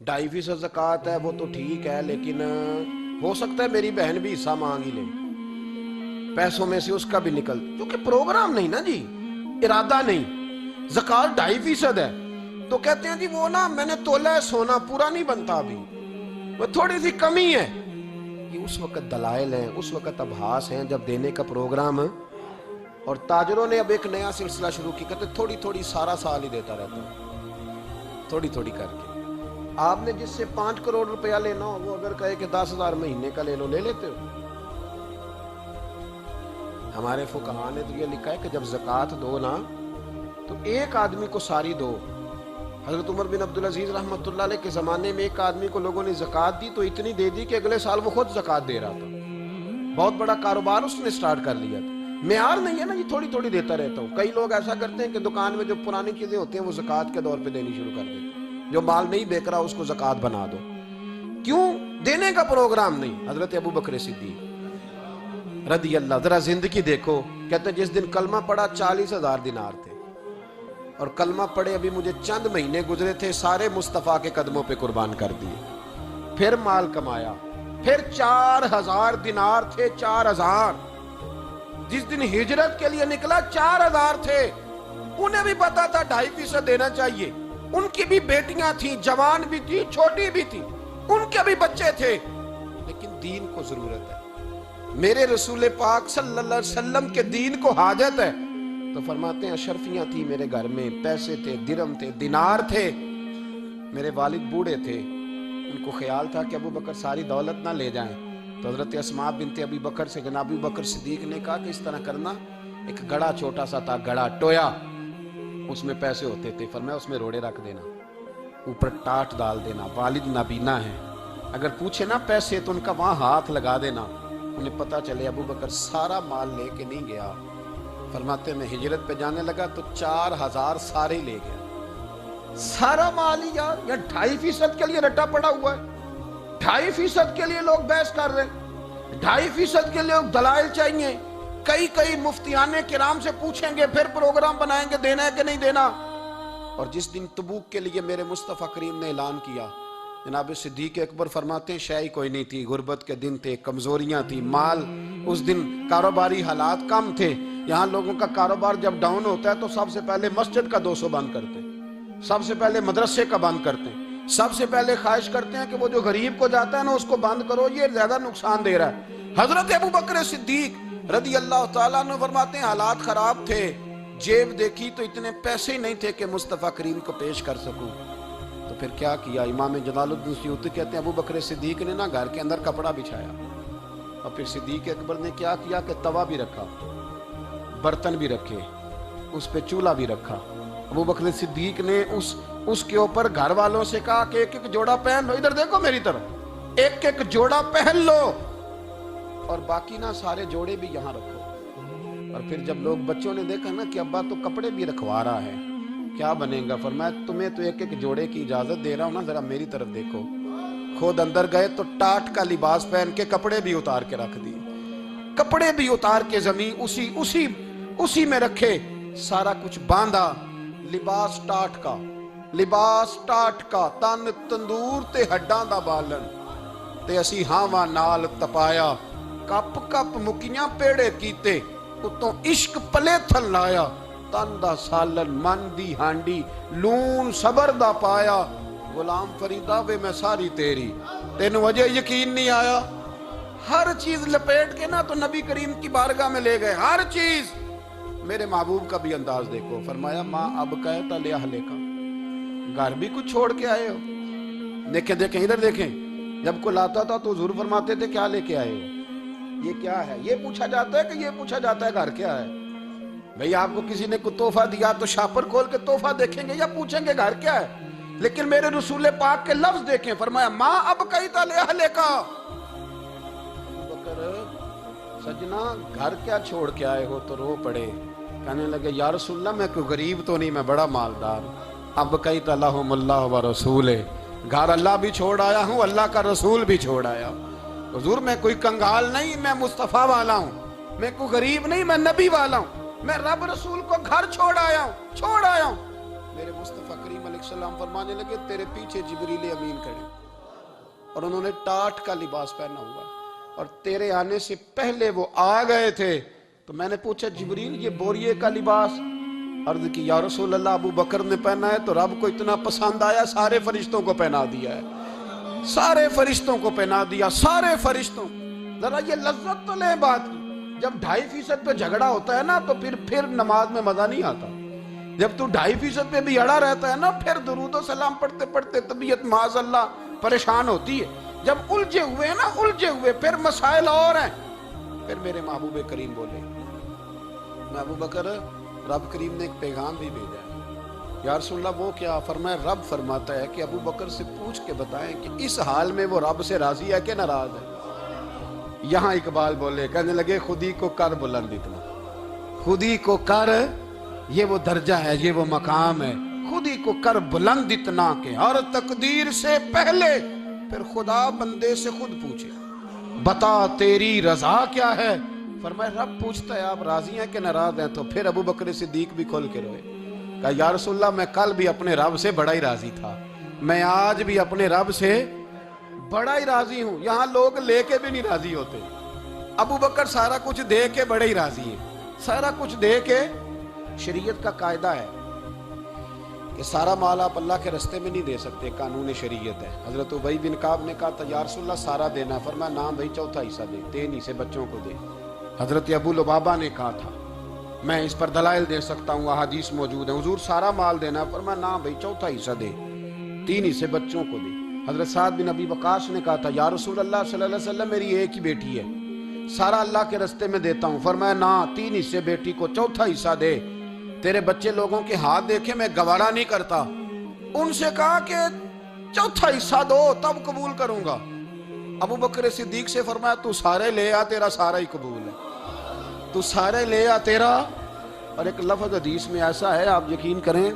2.5% زکوٰۃ ہے وہ تو ٹھیک ہے لیکن ہو سکتا ہے میری بہن بھی حصہ مانگ ہی لے، پیسوں میں سے اس کا بھی نکل، کیونکہ پروگرام نہیں نا جی، ارادہ نہیں۔ زکوٰۃ 2.5% ہے تو کہتے ہیں جی وہ نا میں نے تولا ہے سونا، پورا نہیں بنتا ابھی، وہ تھوڑی سی کمی ہے۔ یہ اس وقت دلائل ہیں، اس وقت ابحاث ہیں جب دینے کا پروگرام ہے۔ اور تاجروں نے اب ایک نیا سلسلہ شروع کی، کہتے تھوڑی تھوڑی سارا سال ہی دیتا رہتا ہوں، تھوڑی تھوڑی کر کے۔ آپ نے جس سے 5 کروڑ روپیہ لینا ہو وہ اگر کہے کہ 10,000 مہینے کا لے لو، لے لیتے ہو؟ ہمارے فقہاء نے تو یہ لکھا ہے کہ جب زکوٰۃ دو نا تو ایک آدمی کو ساری دو۔ حضرت عمر بن عبدالعزیز رحمۃ اللہ علیہ کے زمانے میں ایک آدمی کو لوگوں نے زکوٰۃ دی تو اتنی دے دی کہ اگلے سال وہ خود زکوٰۃ دے رہا تھا، بہت بڑا کاروبار اس نے سٹارٹ کر لیا تھا۔ معیار نہیں ہے نا یہ تھوڑی تھوڑی دیتا رہتا ہوں۔ کئی لوگ ایسا کرتے ہیں کہ دکان میں جو پرانی چیزیں ہوتی ہیں وہ زکوٰۃ کے دور پہ دینی شروع کر دیتے ہیں، جو مال نہیں بیک رہا اس کو زکوٰۃ بنا دو۔ کیوں؟ دینے کا پروگرام نہیں۔ حضرت ابو بکر صدیق رضی اللہ، ذرا زندگی دیکھو، کہتے ہیں جس دن کلمہ پڑا 40,000 دینار تھے، اور کلمہ پڑے ابھی مجھے چند مہینے گزرے تھے، سارے مصطفیٰ کے قدموں پہ قربان کر دیے۔ پھر مال کمایا، پھر 4,000 دینار تھے، 4,000۔ جس دن ہجرت کے لیے نکلا 4,000 تھے، انہیں بھی پتا تھا 2.5% دینا چاہیے، ان کی بھی بیٹیاں تھیں، جوان بھی تھی، چھوٹی بھی تھی، ان کے بھی بچے تھے، لیکن دین کو ضرورت ہے، میرے رسول پاک صلی اللہ علیہ وسلم کے دین کو حاجت ہے۔ تو فرماتے ہیں اشرفیاں تھی میرے گھر میں، پیسے تھے، درم تھے، دینار تھے، میرے والد بوڑھے تھے، ان کو خیال تھا کہ ابو بکر ساری دولت نہ لے جائیں، تو حضرت اسماء بنت ابی بکر سے جناب ابو بکر صدیق نے کہا کہ اس طرح کرنا، ایک گڑا چھوٹا سا تھا، گڑا ٹویا، اس میں پیسے ہوتے تھے، فرمایا اس میں روڑے رکھ دینا، اوپر ٹاٹ ڈال دینا، والد نابینا ہے، اگر پوچھے نا پیسے تو ان کا وہاں ہاتھ لگا دینا، انہیں پتہ چلے ابو بکر سارا مال لے کے نہیں گیا۔ فرماتے میں ہجرت پہ جانے لگا تو 4,000 سارے ہی لے گیا، سارا مال ہی یار، یا 2.5% کے لیے رٹا پڑا ہوا ہے، 2.5% کے لیے لوگ بحث کر رہے ہیں، 2.5% کے لیے دلائل چاہیے، کئی مفتیان کرام سے پوچھیں گے، پھر پروگرام بنائیں گے دینا ہے کہ نہیں دینا۔ اور جس دن تبوک کے لیے میرے مصطفیٰ کریم نے اعلان کیا، جناب صدیق اکبر فرماتے ہیں شے کوئی نہیں تھی، غربت کے دن تھے، کمزوریاں تھی، مال اس دن کاروباری حالات کم تھے، یہاں لوگوں کا کاروبار جب ڈاؤن ہوتا ہے تو سب سے پہلے مسجد کا 200 بند کرتے ہیں، سب سے پہلے مدرسے کا بند کرتے ہیں، سب سے پہلے خواہش کرتے ہیں کہ وہ جو غریب کو جاتا ہے نا اس کو بند کرو، یہ زیادہ نقصان دے رہا ہے۔ حضرت ابو بکر صدیق رضی اللہ تعالیٰ عنہ فرماتے ہیں حالات خراب تھے، جیب دیکھی تو اتنے پیسے ہی نہیں تھے کہ مصطفیٰ کریم کو پیش کر سکوں، تو پھر کیا کیا؟ امام جلال الدین سیوطی کہتے ہیں ابو بکر صدیق نے نا گھر کے اندر کپڑا بچھایا، اور پھر صدیق اکبر نے کیا کیا کہ توا بھی رکھا، برتن بھی رکھے، اس پہ چولہا بھی رکھا۔ ابو بکر صدیق نے اس کے اوپر گھر والوں سے کہا کہ ایک ایک جوڑا پہن لو، ادھر دیکھو میری طرف، ایک ایک جوڑا پہن لو، اور باقی نا سارے جوڑے بھی یہاں رکھو۔ اور پھر جب لوگ بچوں نے دیکھا نا کہ ابا تو کپڑے بھی رکھوا رہا ہے، کیا بنے گا؟ فرمایا تمہیں تو ایک ایک جوڑے کی اجازت دے رہا ہوں نا، ذرا میری طرف دیکھو۔ خود اندر گئے تو ٹاٹ کا لباس پہن کے کپڑے بھی اتار کے رکھ دیے، کپڑے بھی اتار کے زمین اسی میں رکھے، سارا کچھ باندھا، لباس ٹاٹ کا، تن تندور تے ہڈاں دا بالن، تے اسی ہاواں نال تپایا، کپ کپ مکیاں پیڑے کیتے، اتوں عشق پلے تھل لایا، تن دا سالن من دی ہانڈی، لون صبر دا پایا، غلام فریدا وے میں ساری تیری، تینوں وجہ یقین نہیں آیا؟ ہر چیز لپیٹ کے نا تو نبی کریم کی بارگاہ میں لے گئے، ہر چیز۔ میرے محبوب کا بھی انداز دیکھو، فرمایا ماں اب کہتا لے اہلے کا، گھر بھی کچھ چھوڑ کے آئے ہو؟ دیکھیں ادھر دیکھیں، جب کوئی لاتا تھا تو حضور فرماتے تھے کیا لے کے آئے ہو؟ یہ کیا ہے؟ یہ پوچھا جاتا ہے کہ یہ پوچھا جاتا ہے گھر کیا ہے؟ بھئی آپ کو کسی نے کوئی تحفہ دیا تو شاپر کھول کے تحفہ دیکھیں گے یا پوچھیں گے گھر کیا ہے؟ لیکن میرے رسول پاک کے لفظ دیکھیں، فرمایا ما ابقیت لأہلہ کا، ابو بکر سجنا گھر کیا چھوڑ کے آئے ہو؟ تو رو پڑے، کہنے لگے یا رسول اللہ میں کوئی غریب تو نہیں، میں بڑا مالدار۔ ابقیت لہم اللہ ورسولہ، گھر اللہ بھی چھوڑ آیا ہوں، اللہ کا رسول بھی چھوڑ آیا۔ حضور میں کوئی کنگال نہیں، میں مصطفیٰ والا ہوں، میں کوئی غریب نہیں، میں نبی والا ہوں، میں رب رسول کو گھر چھوڑ آیا ہوں۔ میرے مصطفیٰ کریم علیہ السلام فرمانے لگے تیرے پیچھے جبریل امین کھڑے اور انہوں نے ٹاٹ کا لباس پہنا ہوا، اور تیرے آنے سے پہلے وہ آ گئے تھے۔ تو میں نے پوچھا جبریل یہ بوریے کا لباس؟ عرض کی یا رسول اللہ ابو بکر نے پہنا ہے تو رب کو اتنا پسند آیا سارے فرشتوں کو پہنا دیا ہے، سارے فرشتوں کو پہنا دیا، سارے فرشتوں۔ ذرا یہ لذت تو لیں بات کی، جب 2.5% پہ جھگڑا ہوتا ہے نا تو پھر نماز میں مزہ نہیں آتا۔ جب تو 2.5% پہ بھی اڑا رہتا ہے نا، پھر درود و سلام پڑھتے پڑھتے طبیعت معاذ اللہ پریشان ہوتی ہے۔ جب الجھے ہوئے پھر مسائل اور ہیں۔ پھر میرے محبوب کریم بولے میں ابو بکر رب کریم نے ایک پیغام بھی بھیجا ہے۔ یا رسول اللہ وہ کیا؟ فرمایا رب فرماتا ہے کہ ابو بکر سے پوچھ کے بتائیں کہ اس حال میں وہ رب سے راضی ہے کہ ناراض ہے۔ یہاں اقبال بولے، کہنے لگے خودی کو کر بلند اتنا، خودی کو کر، یہ وہ درجہ ہے، یہ وہ مقام ہے، خودی کو کر بلند اتنا کہ ہر تقدیر سے پہلے پھر خدا بندے سے خود پوچھے بتا تیری رضا کیا ہے۔ فرمایا رب پوچھتا ہے آپ راضی ہیں کہ ناراض ہیں؟ تو پھر ابو بکر صدیق بھی کھول کے روئے، کہا یا رسول اللہ میں کل بھی اپنے رب سے بڑا ہی راضی تھا، میں آج بھی اپنے رب سے بڑا ہی راضی ہوں۔ یہاں لوگ لے کے بھی نہیں راضی ہوتے، ابو بکر سارا کچھ دے کے بڑے ہی راضی ہیں، سارا کچھ دے کے۔ شریعت کا قاعدہ ہے کہ سارا مال آپ اللہ کے رستے میں نہیں دے سکتے، قانون شریعت ہے۔ حضرت ابی بن کعب نے کہا تھا یا رسول اللہ سارا دینا، فرمایا نہ بھائی چوتھا حصہ دے، 3 حصے بچوں کو دے۔ حضرت ابو لبابہ نے کہا تھا میں اس پر دلائل دے سکتا ہوں، احادیث موجود ہیں، حضور سارا مال دینا، فرمایا نہ بھائی چوتھا حصہ دے، 3 حصے بچوں کو دے۔ حضرت سعد بن ابی وقاص نے کہا تھا یا رسول اللہ صلی اللہ علیہ وسلم میری ایک ہی بیٹی ہے، سارا اللہ کے رستے میں دیتا ہوں، فرمایا نہ 3 حصے بیٹی کو، چوتھا حصہ دے، تیرے بچے لوگوں کے ہاتھ دیکھے میں گوارا نہیں کرتا۔ ان سے کہا کہ چوتھا حصہ دو تب قبول کروں گا۔ ابو بکر صدیق سے فرمایا تو سارے لے آ، تیرا سارا ہی قبول ہے، تو سارے لے آ تیرا۔ اور ایک لفظ حدیث میں ایسا ہے آپ یقین کریں،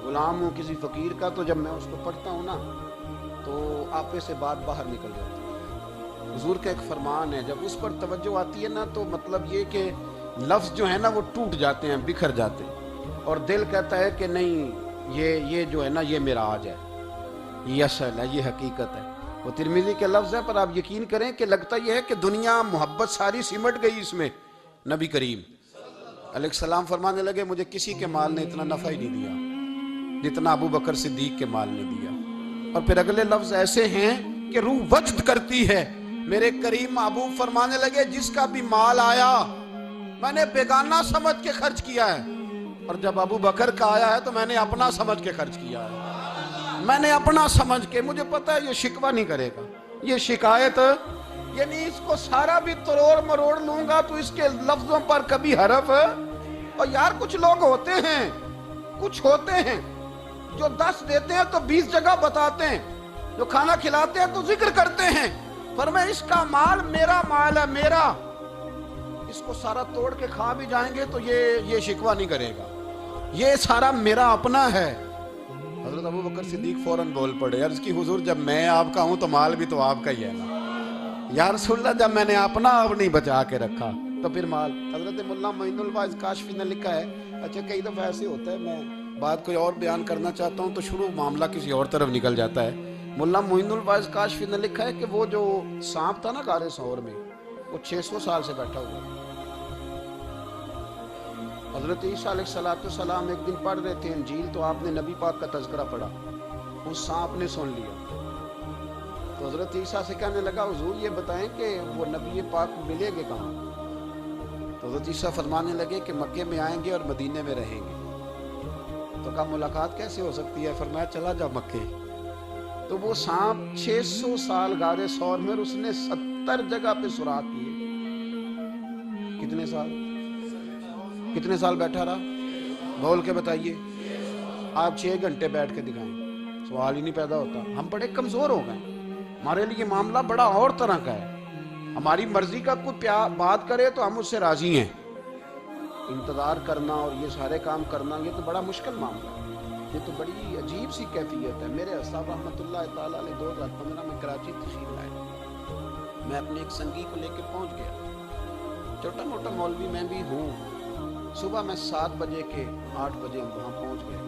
غلام ہوں کسی فقیر کا تو جب میں اس کو پڑھتا ہوں نا تو آپے سے بات باہر نکل جاتی ہے۔ حضور کا ایک فرمان ہے جب اس پر توجہ آتی ہے نا تو مطلب یہ کہ لفظ جو ہے نا وہ ٹوٹ جاتے ہیں، بکھر جاتے ہیں، اور دل کہتا ہے کہ نہیں یہ جو ہے نا یہ معراج ہے، یہ اصل ہے، یہ حقیقت ہے۔ وہ ترمذی کے لفظ ہے پر آپ یقین کریں کہ لگتا یہ ہے کہ دنیا محبت ساری سمٹ گئی اس میں۔ نبی کریم علیہ السلام فرمانے لگے مجھے کسی کے مال نے اتنا نفع ہی نہیں دیا جتنا ابو بکر صدیق کے مال نے دیا۔ اور پھر اگلے لفظ ایسے ہیں کہ روح وجد کرتی ہے۔ میرے کریم محبوب فرمانے لگے جس کا بھی مال آیا میں نے بیگانہ سمجھ کے خرچ کیا ہے، اور جب ابو بکر کا آیا ہے تو میں نے اپنا سمجھ کے خرچ کیا ہے، میں نے اپنا سمجھ کے، مجھے پتا ہے یہ شکوہ نہیں کرے گا، یہ شکایت، یعنی اس کو سارا بھی تروڑ مروڑ لوں گا تو اس کے لفظوں پر کبھی حرف۔ اور یار کچھ لوگ ہوتے ہیں جو 10 دیتے ہیں تو 20 جگہ بتاتے ہیں، جو کھانا کھلاتے ہیں تو ذکر کرتے ہیں، پر میں اس کا مال میرا مال ہے، میرا، اس کو سارا توڑ کے کھا بھی جائیں گے تو یہ شکوہ نہیں کرے گا، یہ سارا میرا اپنا ہے۔ حضرت ابو بکر صدیق فوراً بول پڑے، عرض کی حضور جب میں آپ کا ہوں تو مال بھی تو آپ کا ہی ہے نا۔ یا رسول اللہ جب میں نے اپنا آپ نہیں بچا کے رکھا تو پھر مال۔ حضرت مولانا معین الواعظ کاشفی نے لکھا ہے، اچھا کئی دفعہ ایسے ہوتا ہے میں بات کوئی اور بیان کرنا چاہتا ہوں تو شروع معاملہ کسی اور طرف نکل جاتا ہے۔ مولانا معین الواعظ کاشفی نے لکھا ہے کہ وہ جو سانپ تھا نا غار ثور میں، وہ 600 سال سے بیٹھا ہوا ہے۔ حضرت عیسیٰ علیہ السلام ایک دن پڑھ رہے تھے انجیل تو آپ نے نبی پاک کا تذکرہ پڑھا، اس سانپ نے سن لیا تو حضرت عیسیٰ سے کہنے لگا حضور یہ بتائیں کہ وہ نبی پاک ملے گے کہاں؟ تو حضرت عیسیٰ فرمانے لگے کہ مکے میں آئیں گے اور مدینے میں رہیں گے۔ تو کہا ملاقات کیسے ہو سکتی ہے؟ فرمایا چلا جا مکے۔ تو وہ سانپ 600 سال غار ثور میں، اس نے 70 جگہ پہ سوراخ کیے۔ کتنے سال بیٹھا رہا؟ بول کے بتائیے۔ آپ 6 گھنٹے بیٹھ کے دکھائیں، سوال ہی نہیں پیدا ہوتا. ہم بڑے کمزور ہو گئے، ہمارے لیے معاملہ بڑا اور طرح کا ہے. ہماری مرضی کا کوئی بات کرے تو ہم اس سے راضی ہیں. انتظار کرنا اور یہ سارے کام کرنا یہ تو بڑا مشکل معاملہ ہے. یہ تو بڑی عجیب سی کیفیت ہے. میرے استاد رحمۃ اللہ تعالیٰ علیہ 2015 میں کراچی تشریف لائے. میں اپنے ایک سنگی کو لے کے پہنچ گیا. چھوٹا موٹا مولوی میں بھی ہوں. صبح میں 7 بجے کے 8 بجے ہم وہاں پہنچ گئے.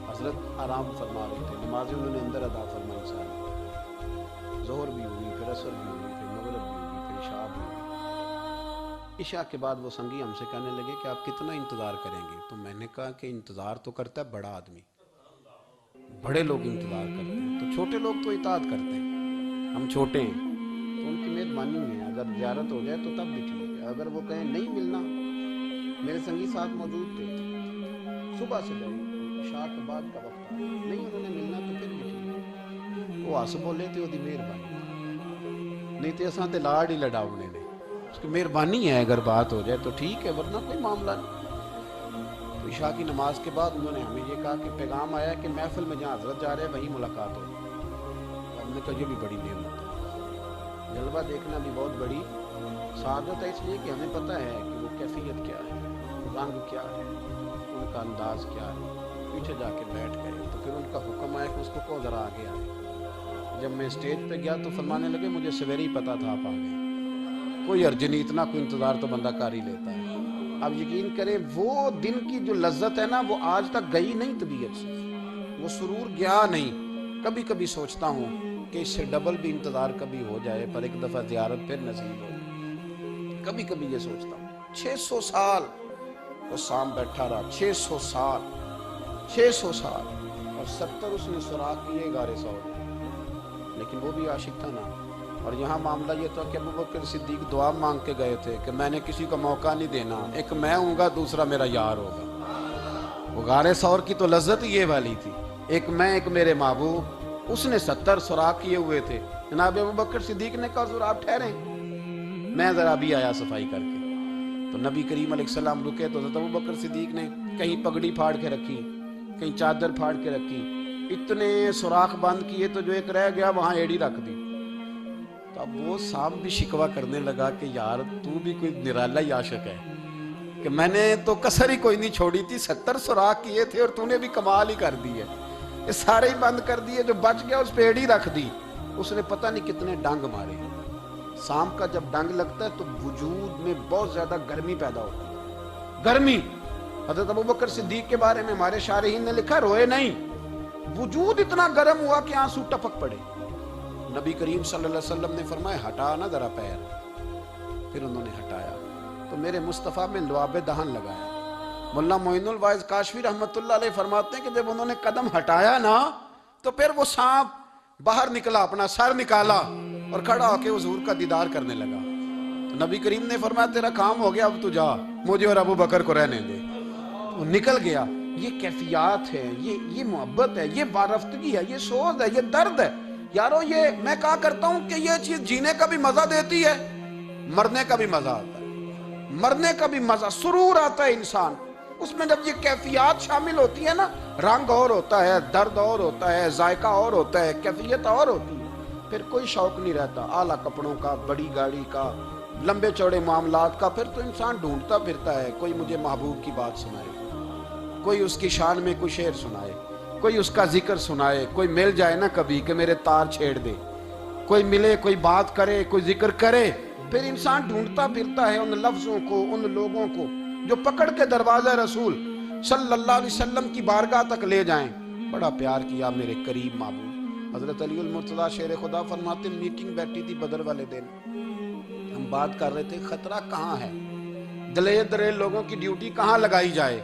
حضرت آرام فرما رہے تھے. نمازیں انہوں نے اندر ادا فرمائی ساری. ظہر بھی ہوئی، پھر عصر بھی ہوئی، پھر مغرب بھی ہوئی، پھر عشاء بھی ہوئی. عشاء کے بعد وہ سنگی ہم سے کہنے لگے کہ آپ کتنا انتظار کریں گے؟ تو میں نے کہا کہ انتظار تو کرتا ہے بڑا آدمی، بڑے لوگ انتظار کرتے ہیں، تو چھوٹے لوگ تو اطاعت کرتے ہیں. ہم چھوٹے ہیں تو ان کی مہربانی ہے. اگر زیارت ہو جائے تو تب بھی ٹھیک ہے. اگر وہ کہیں نہیں ملنا، میرے سنگی ساتھ موجود تھے، صبح سے گئے، عشاء کے بعد کا وقت آیا، نہیں انہوں نے ملنا تو پھر بھی ٹھیک ہے. وہ آس بولے تھے وہ مہربانی، نہیں تو اساں تے لاڑ ہی لڑاؤنے نے. اس کی مہربانی ہے، اگر بات ہو جائے تو ٹھیک ہے، ورنہ کوئی معاملہ نہیں. تو عشاء کی نماز کے بعد انہوں نے ہمیں یہ کہا کہ پیغام آیا کہ محفل میں جہاں حضرت جا رہے ہیں وہیں ملاقات ہوگی. ہم نے کہا یہ بھی بڑی نعمت ہے. جلوہ دیکھنا بھی بہت بڑی سعادت ہے، اس لیے کہ ہمیں پتہ ہے کہ وہ کیفیت کیا ہے، رنگ کیا ہے، ان کا انداز کیا ہے. پیچھے جا کے بیٹھ گئے تو پھر ان کا حکم آیا کہ اس کو ذرا آگے آئے. جب میں اسٹیج پہ گیا تو فرمانے لگے مجھے سویرے ہی پتا تھا آپ آ گئے. کوئی عرض نہیں، اتنا کوئی انتظار تو بندہ کر ہی لیتا ہے. اب یقین کریں وہ دن کی جو لذت ہے نا وہ آج تک گئی نہیں طبیعت سے، وہ سرور گیا نہیں. کبھی کبھی سوچتا ہوں کہ اس سے ڈبل بھی انتظار کبھی ہو جائے، پر ایک دفعہ زیارت پھر نصیب ہو. کبھی کبھی یہ سوچتا ہوں 600 سال وہ سام بیٹھا رہا، 600 سال 600 سال اور 70 اس نے سوراخ کیے غار ثور، لیکن وہ بھی عاشق تھا نا. اور یہاں معاملہ یہ تھا کہ ابوبکر صدیق دعا مانگ کے گئے تھے کہ میں نے کسی کو موقع نہیں دینا، ایک میں ہوں گا دوسرا میرا یار ہوگا. وہ غار ثور کی تو لذت یہ والی تھی، ایک میں ایک میرے محبوب. اس نے 70 سوراخ کیے ہوئے تھے. جناب ابوبکر صدیق نے کہا حضور آپ ٹھہریں، میں ذرا بھی آیا صفائی کر کے. تو نبی کریم علیہ السلام رکے تو حضرت ابوبکر صدیق نے کہیں پگڑی پھاڑ کے رکھی، کہیں چادر پھاڑ کے رکھی. اتنے سوراخ بند کیے تو جو ایک رہ گیا وہاں ایڑی رکھ دی. تو اب وہ سام بھی شکوہ کرنے لگا کہ یار تو بھی کوئی نرالا ہی عاشق ہے کہ میں نے تو کسر ہی کوئی نہیں چھوڑی تھی، 70 سوراخ کیے تھے اور تو نے بھی کمال ہی کر دی ہے، یہ سارے ہی بند کر دیے، جو بچ گیا اس پہ ایڑی رکھ دی. اس نے پتہ نہیں کتنے ڈنگ مارے. سام کا جب ڈنگ لگتا ہے تو وجود میں بہت زیادہ گرمی پیدا ہوتی ہے. گرمی حضرت ابوبکر صدیق کے بارے میں ہمارے شارحین نے لکھا روئے نہیں، وجود اتنا گرم ہوا کہ آنسو ٹپک پڑے. نبی کریم صلی اللہ علیہ وسلم نے فرمایا ہٹا نا ذرا پیر. پھر انہوں نے ہٹایا تو میرے مصطفیٰ میں لعاب دہن لگایا. مولانا معین الواعظ کاشفی رحمۃ اللہ علیہ فرماتے ہیں کہ جب انہوں نے قدم ہٹایا نا تو پھر وہ سانپ باہر نکلا، اپنا سر نکالا اور کھڑا ہو کے حضور کا دیدار کرنے لگا. تو نبی کریم نے فرمایا تیرا کام ہو گیا، اب تو جا، مجھے اور ابو بکر کو رہنے دے. وہ نکل گیا. یہ کیفیات ہے، یہ محبت ہے، یہ وارفتگی ہے، یہ سوز ہے، یہ درد ہے. یارو یہ میں کہا کرتا ہوں کہ یہ چیز جینے کا بھی مزہ دیتی ہے، مرنے کا بھی مزہ آتا ہے. مرنے کا بھی مزہ، سرور آتا ہے انسان اس میں جب یہ کیفیات شامل ہوتی ہے نا. رنگ اور ہوتا ہے، درد اور ہوتا ہے، ذائقہ اور ہوتا ہے، کیفیت اور ہوتی ہے. پھر کوئی شوق نہیں رہتا اعلیٰ کپڑوں کا، بڑی گاڑی کا، لمبے چوڑے معاملات کا. پھر تو انسان ڈھونڈتا پھرتا ہے کوئی مجھے محبوب کی بات سنائے، کوئی اس کی شان میں کوئی شعر سنائے، کوئی اس کا ذکر سنائے، کوئی مل جائے نا کبھی کہ میرے تار چھیڑ دے، کوئی ملے، کوئی بات کرے، کوئی ذکر کرے. پھر انسان ڈھونڈتا پھرتا ہے ان لفظوں کو، ان لوگوں کو جو پکڑ کے دروازہ رسول صلی اللہ علیہ وسلم کی بارگاہ تک لے جائیں. بڑا پیار کیا میرے قریب محبوب. حضرت علی المرتضیٰ شیر خدا فرماتے میٹنگ بیٹھی تھی بدر والے دن، ہم بات کر رہے تھے خطرہ کہاں ہے، دلیر دلیر لوگوں کی ڈیوٹی کہاں لگائی جائے.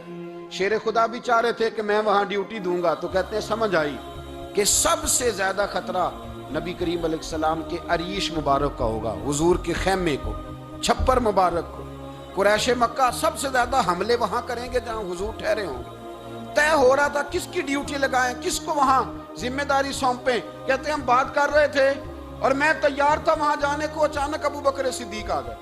شیر خدا بھی چاہ رہے تھے کہ میں وہاں ڈیوٹی دوں گا. تو کہتے ہیں سمجھ آئی کہ سب سے زیادہ خطرہ نبی کریم علیہ السلام کے عریش مبارک کا ہوگا، حضور کے خیمے کو، چھپر مبارک کو. قریش مکہ سب سے زیادہ حملے وہاں کریں گے جہاں حضور ٹھہرے ہوں گے. طے ہو رہا تھا کس کی ڈیوٹی لگائیں، کس کو وہاں ذمہ داری سونپیں. کہتے ہیں ہم بات کر رہے تھے اور میں تیار تھا وہاں جانے کو، اچانک ابو بکر صدیق آ گئے.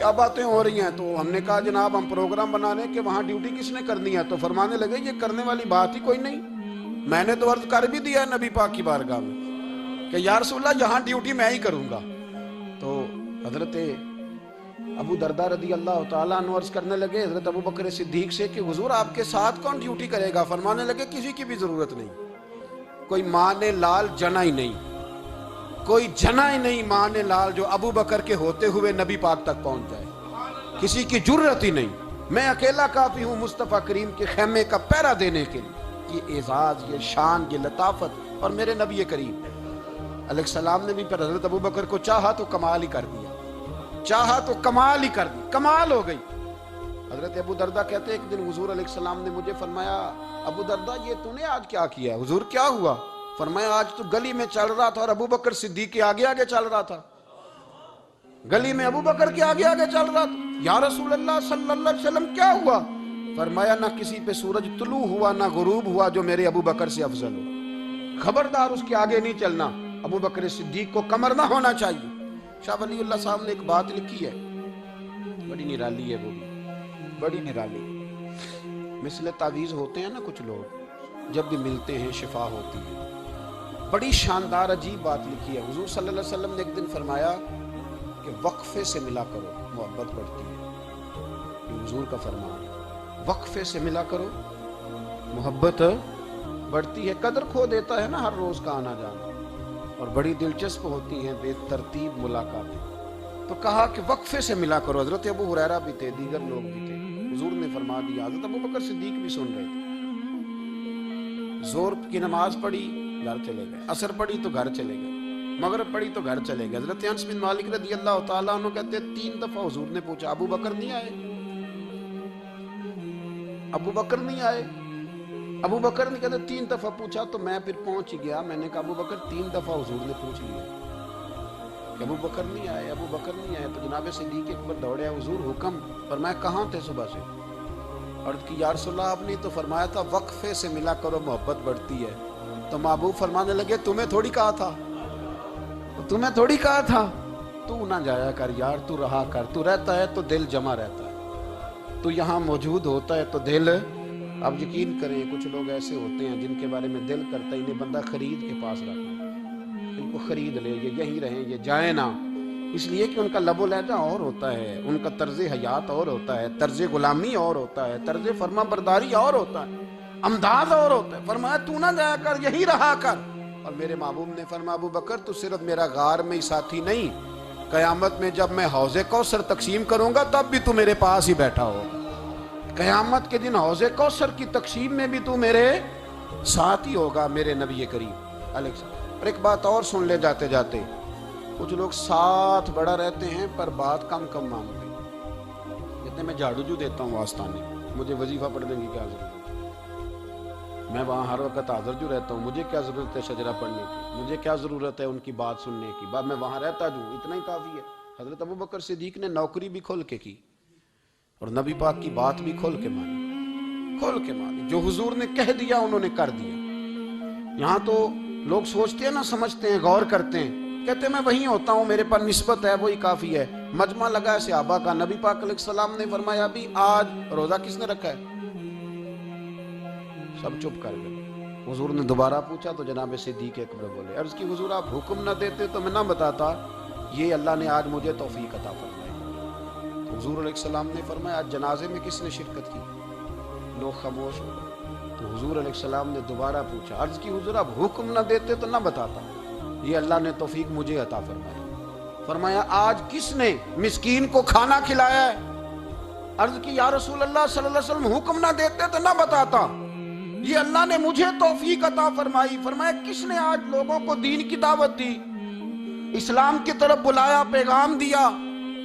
کیا باتیں ہو رہی ہیں؟ تو ہم نے کہا جناب ہم پروگرام بنا رہے ہیں کہ وہاں ڈیوٹی کس نے کرنی ہے؟ تو فرمانے لگے یہ کرنے والی بات ہی کوئی نہیں، میں نے تو عرض کر بھی دیا نبی پاک کی بارگاہ میں کہ یا رسول اللہ یہاں ڈیوٹی میں ہی کروں گا۔ تو حضرت ابو دردہ رضی اللہ تعالیٰ عنہ عرض کرنے لگے حضرت ابو بکر صدیق سے کہ حضور آپ کے ساتھ کون ڈیوٹی کرے گا؟ فرمانے لگے کسی کی بھی ضرورت نہیں، کوئی ماں نے لال جنا ہی نہیں، کوئی جنا ہی نہیں ماں نے لال جو ابو بکر کے ہوتے ہوئے نبی پاک تک پہنچ جائے، کسی کی جرت ہی نہیں، میں اکیلا کافی ہوں مصطفیٰ کریم کے خیمے کا پہرا دینے کے لیے۔ یہ اعزاز، یہ شان، یہ لطافت، اور میرے نبی کریم علیہ السلام نے بھی پھر حضرت ابو بکر کو چاہا تو کمال ہی کر دیا، چاہا تو کمال ہی کر دی، کمال ہو گئی۔ حضرت ابو دردہ کہتے ایک دن حضور علیہ السلام نے مجھے فرمایا ابو دردہ یہ تو نے آج کیا کیا؟ حضور کیا ہوا؟ فرمایا آج تو گلی میں چل رہا تھا اور ابو بکر صدیق کے آگے آگے چل رہا تھا، گلی میں ابو بکر کے آگے آگے چل رہا تھا۔ یا رسول اللہ صلی اللہ علیہ وسلم کیا ہوا؟ فرمایا نہ کسی پہ سورج طلوع ہوا نہ غروب ہوا جو میرے ابو بکر سے افضل ہو، خبردار اس کے آگے نہیں چلنا، ابو بکر صدیق کو کمر نہ ہونا چاہیے۔ شاہ ولی اللہ صاحب نے ایک بات لکھی ہے، بڑی نرالی ہے، وہ بھی بڑی نرالی، مثل تعویذ ہوتے ہیں نا کچھ لوگ، جب بھی ملتے ہیں شفا ہوتی ہے، بڑی شاندار عجیب بات لکھی ہے۔ حضور صلی اللہ علیہ وسلم نے ایک دن فرمایا کہ وقفے سے ملا کرو محبت بڑھتی ہے، یہ حضور کا فرمان، وقفے سے ملا کرو محبت بڑھتی ہے۔ قدر کھو دیتا ہے نا ہر روز کا آنا جانا، اور بڑی دلچسپ ہوتی ہیں بے ترتیب ملاقاتیں، تو کہا کہ وقفے سے ملا کرو۔ حضرت ابو ہریرہ بھی تھے، دیگر لوگ بھی تھے، حضور نے فرما دیا، حضرت ابو بکر صدیق بھی سن رہے تھے۔ زور کی نماز پڑھی گھر چلے گئے، عصر پڑھی تو گھر چلے گئے، مغرب پڑھی تو گھر چلے گئے۔ حضرت انس بن مالک رضی اللہ تعالیٰ عنہ کہتے ہیں 3 دفعہ حضور نے پوچھا ابو بکر نہیں آئے؟ ابو بکر نہیں آئے؟ ابو بکر نے کہتے 3 دفعہ پوچھا تو میں پھر پہنچ گیا، میں نے کہا ابو بکر 3 دفعہ حضور نے پوچھ لیا کہ ابو بکر نہیں آئے، ابو بکر نہیں آئے۔ تو جناب صدیق اکبر دوڑے، حضور حکم؟ فرمایا کہاں تھے صبح سے؟ عرض کی یا رسول اللہ آپ نے تو فرمایا تھا وقفے سے ملا کرو محبت بڑھتی ہے۔ تو محبوب فرمانے لگے تمہیں تھوڑی کہا تھا، تمہیں تھوڑی کہا تھا، تو نہ جایا کر یار، تو رہا کر، تو رہتا ہے تو دل جمع رہتا ہے، تو یہاں موجود ہوتا ہے تو دل، اب یقین کریں کچھ لوگ ایسے ہوتے ہیں جن کے بارے میں دل کرتا ہے انہیں بندہ خرید کے پاس رکھنا، ان کو خرید لے، یہ یہیں رہیں، یہ جائیں نہ، اس لیے کہ ان کا لب و لہجہ اور ہوتا ہے، ان کا طرز حیات اور ہوتا ہے، طرز غلامی اور ہوتا ہے، طرز فرما برداری اور ہوتا ہے، انداز اور ہوتا ہے۔ فرمایا تو نہ جایا کر، یہی رہا کر۔ اور میرے محبوب نے فرمایا ابو بکر تو صرف میرا غار میں ہی ساتھی نہیں، قیامت میں جب میں حوض کوثر تقسیم کروں گا تب بھی تو میرے پاس ہی بیٹھا ہوگا، قیامت کے دن حوض کوثر کی تقسیم میں بھی تو میرے ساتھ ہی ہوگا، میرے نبی کریم علیہ السلام۔ اور ایک بات اور سن لے جاتے جاتے، کچھ لوگ ساتھ بڑا رہتے ہیں پر بات کم کم مانتے ہیں، کہتے ہیں میں جھاڑو جو دیتا ہوں آستانے، مجھے وظیفہ پڑھنے کی کیا ضرورت ہے، میں وہاں ہر وقت حاضر جو رہتا ہوں، مجھے کیا ضرورت ہے شجرہ پڑھنے کی، مجھے کیا ضرورت ہے ان کی بات سننے کی، میں وہاں رہتا جو اتنا ہی کافی ہے۔ حضرت ابو بکر صدیق نے نوکری بھی کھول کے کی اور نبی پاک کی بات بھی کھول کے مانی، کھول کے مانی، جو حضور نے کہہ دیا انہوں نے کر دیا۔ یہاں تو لوگ سوچتے ہیں نا، سمجھتے ہیں، غور کرتے ہیں، کہتے ہیں میں وہیں ہوتا ہوں، میرے پاس نسبت ہے، وہی کافی ہے۔ مجمع لگا ہے صحابہ کا، نبی پاک علیہ السلام نے فرمایا ابھی آج روزہ کس نے رکھا ہے؟ سب چپ کر گئے۔ حضور نے دوبارہ پوچھا تو جناب صدیق اکبر بولے، عرض کی حضور آپ حکم نہ دیتے تو میں نہ بتاتا، یہ اللہ نے آج مجھے توفیق عطا فرمائی۔ تو حضور علیہ السلام نے فرمایا آج جنازے میں کس نے شرکت کی؟ لوگ خاموش ہو گئے۔ تو حضور علیہ السلام نے دوبارہ پوچھا، عرض کی حضور آپ حکم نہ دیتے تو نہ بتاتا، یہ اللہ نے توفیق مجھے عطا فرمائی۔ فرمایا آج کس نے مسکین کو کھانا کھلایا ہے؟ عرض کی یا رسول اللہ صلی اللہ علیہ وسلم حکم نہ دیتے تو نہ بتاتا، یہ اللہ نے مجھے توفیق عطا فرمائی۔ فرمایا کس نے آج لوگوں کو دین کی دعوت دی، اسلام کی طرف بلایا، پیغام دیا،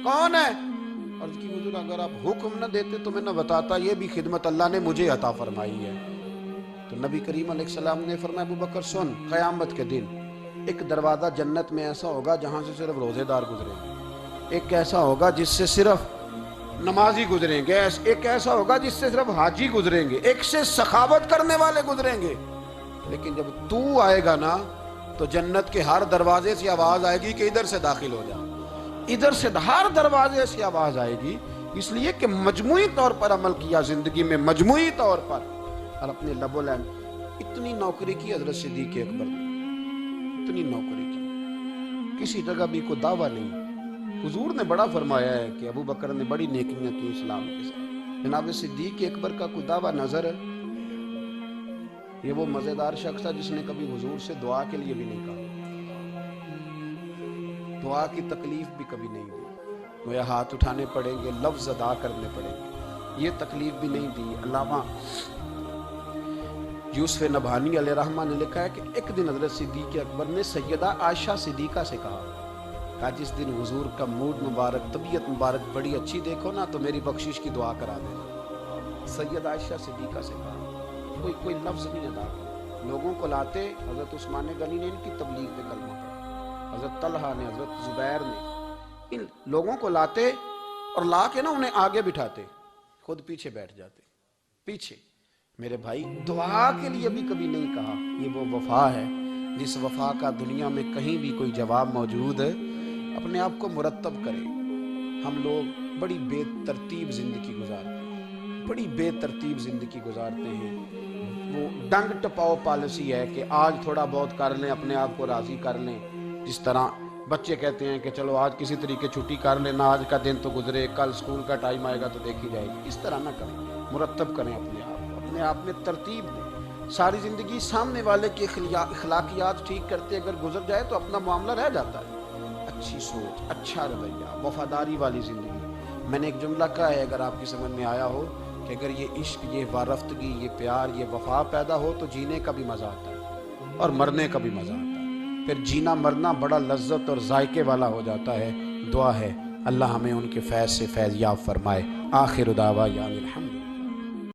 کون ہے؟ عرض کی حضور اگر آپ حکم نہ دیتے تو میں نہ بتاتا، یہ بھی خدمت اللہ نے مجھے عطا فرمائی ہے۔ تو نبی کریم علیہ السلام نے فرمایا ابو بکر سن، قیامت کے دن ایک دروازہ جنت میں ایسا ہوگا جہاں سے صرف روزے دار گزریں گے، ایک ایسا ہوگا جس سے صرف نمازی گزریں گے، ایک ایسا ہوگا جس سے صرف حاجی گزریں گے، ایک سے سخاوت کرنے والے گزریں گے۔ لیکن جب تو آئے گا نا تو جنت کے ہر دروازے سے آواز آئے گی کہ ادھر سے داخل ہو جا، ادھر سے ہر دروازے سے آواز آئے گی، اس لیے کہ مجموعی طور پر عمل کیا زندگی میں، مجموعی طور پر، اور اپنے لب و لہن اتنی نوکری کی حضرت صدیق اکبر نے، اتنی نوکری کی، کسی جگہ بھی کوئی دعویٰ نہیں۔ حضور نے بڑا فرمایا ہے کہ ابو بکر نے بڑی نیکیاں کی اسلام کے ساتھ، جناب صدیق اکبر کا کوئی دعویٰ نظر ہے؟ یہ وہ مزیدار شخص تھا جس نے کبھی حضور سے دعا کے لیے بھی نہیں کہا، دعا کی تکلیف بھی کبھی نہیں دی، گویا ہاتھ اٹھانے پڑیں گے، لفظ ادا کرنے پڑیں گے، یہ تکلیف بھی نہیں دی۔ علامہ یوسف نبہانی علیہ رحمہ نے لکھا ہے کہ ایک دن حضرت صدیق اکبر نے سیدہ عائشہ صدیقہ سے کہا جس دن حضور کا موڈ مبارک، طبیعت مبارک بڑی اچھی دیکھو نا تو میری بخشش کی دعا کرا دینا۔ سیدہ عائشہ صدیقہ سے کہا، کوئی لفظ نہیں ادا کیا۔ لوگوں کو لاتے، حضرت عثمان غنی نے ان کی تبلیغ پہ کلمہ پڑھا، حضرت طلحہ نے، حضرت زبیر نے، ان لوگوں کو لاتے اور لا کے نا انہیں آگے بٹھاتے، خود پیچھے بیٹھ جاتے، پیچھے۔ میرے بھائی دعا کے لیے بھی کبھی نہیں کہا۔ یہ وہ وفا ہے جس وفا کا دنیا میں کہیں بھی کوئی جواب موجود ہے۔ اپنے آپ کو مرتب کرے۔ ہم لوگ بڑی بے ترتیب زندگی گزارتے ہیں، بڑی بے ترتیب زندگی گزارتے ہیں۔ وہ ڈنگ ٹپاؤ پالیسی ہے کہ آج تھوڑا بہت کر لیں، اپنے آپ کو راضی کر لیں۔ جس طرح بچے کہتے ہیں کہ چلو آج کسی طریقے چھٹی کر لیں، نہ آج کا دن تو گزرے، کل سکول کا ٹائم آئے گا تو دیکھی جائے گی۔ اس طرح نہ کریں، مرتب کریں اپنے آپ میں ترتیب دیں۔ ساری زندگی سامنے والے کی اخلاقیات ٹھیک کرتے اگر گزر جائے تو اپنا معاملہ رہ جاتا ہے۔ اچھی سوچ، اچھا رویہ، وفاداری والی زندگی۔ میں نے ایک جملہ کہا ہے، اگر آپ کی سمجھ میں آیا ہو، کہ اگر یہ عشق، یہ وارفتگی، یہ پیار، یہ وفا پیدا ہو تو جینے کا بھی مزہ آتا ہے اور مرنے کا بھی مزہ آتا ہے۔ پھر جینا مرنا بڑا لذت اور ذائقے والا ہو جاتا ہے۔ دعا ہے اللہ ہمیں ان کے فیض سے فیض یاب فرمائے۔ آخر دعوانا الحمد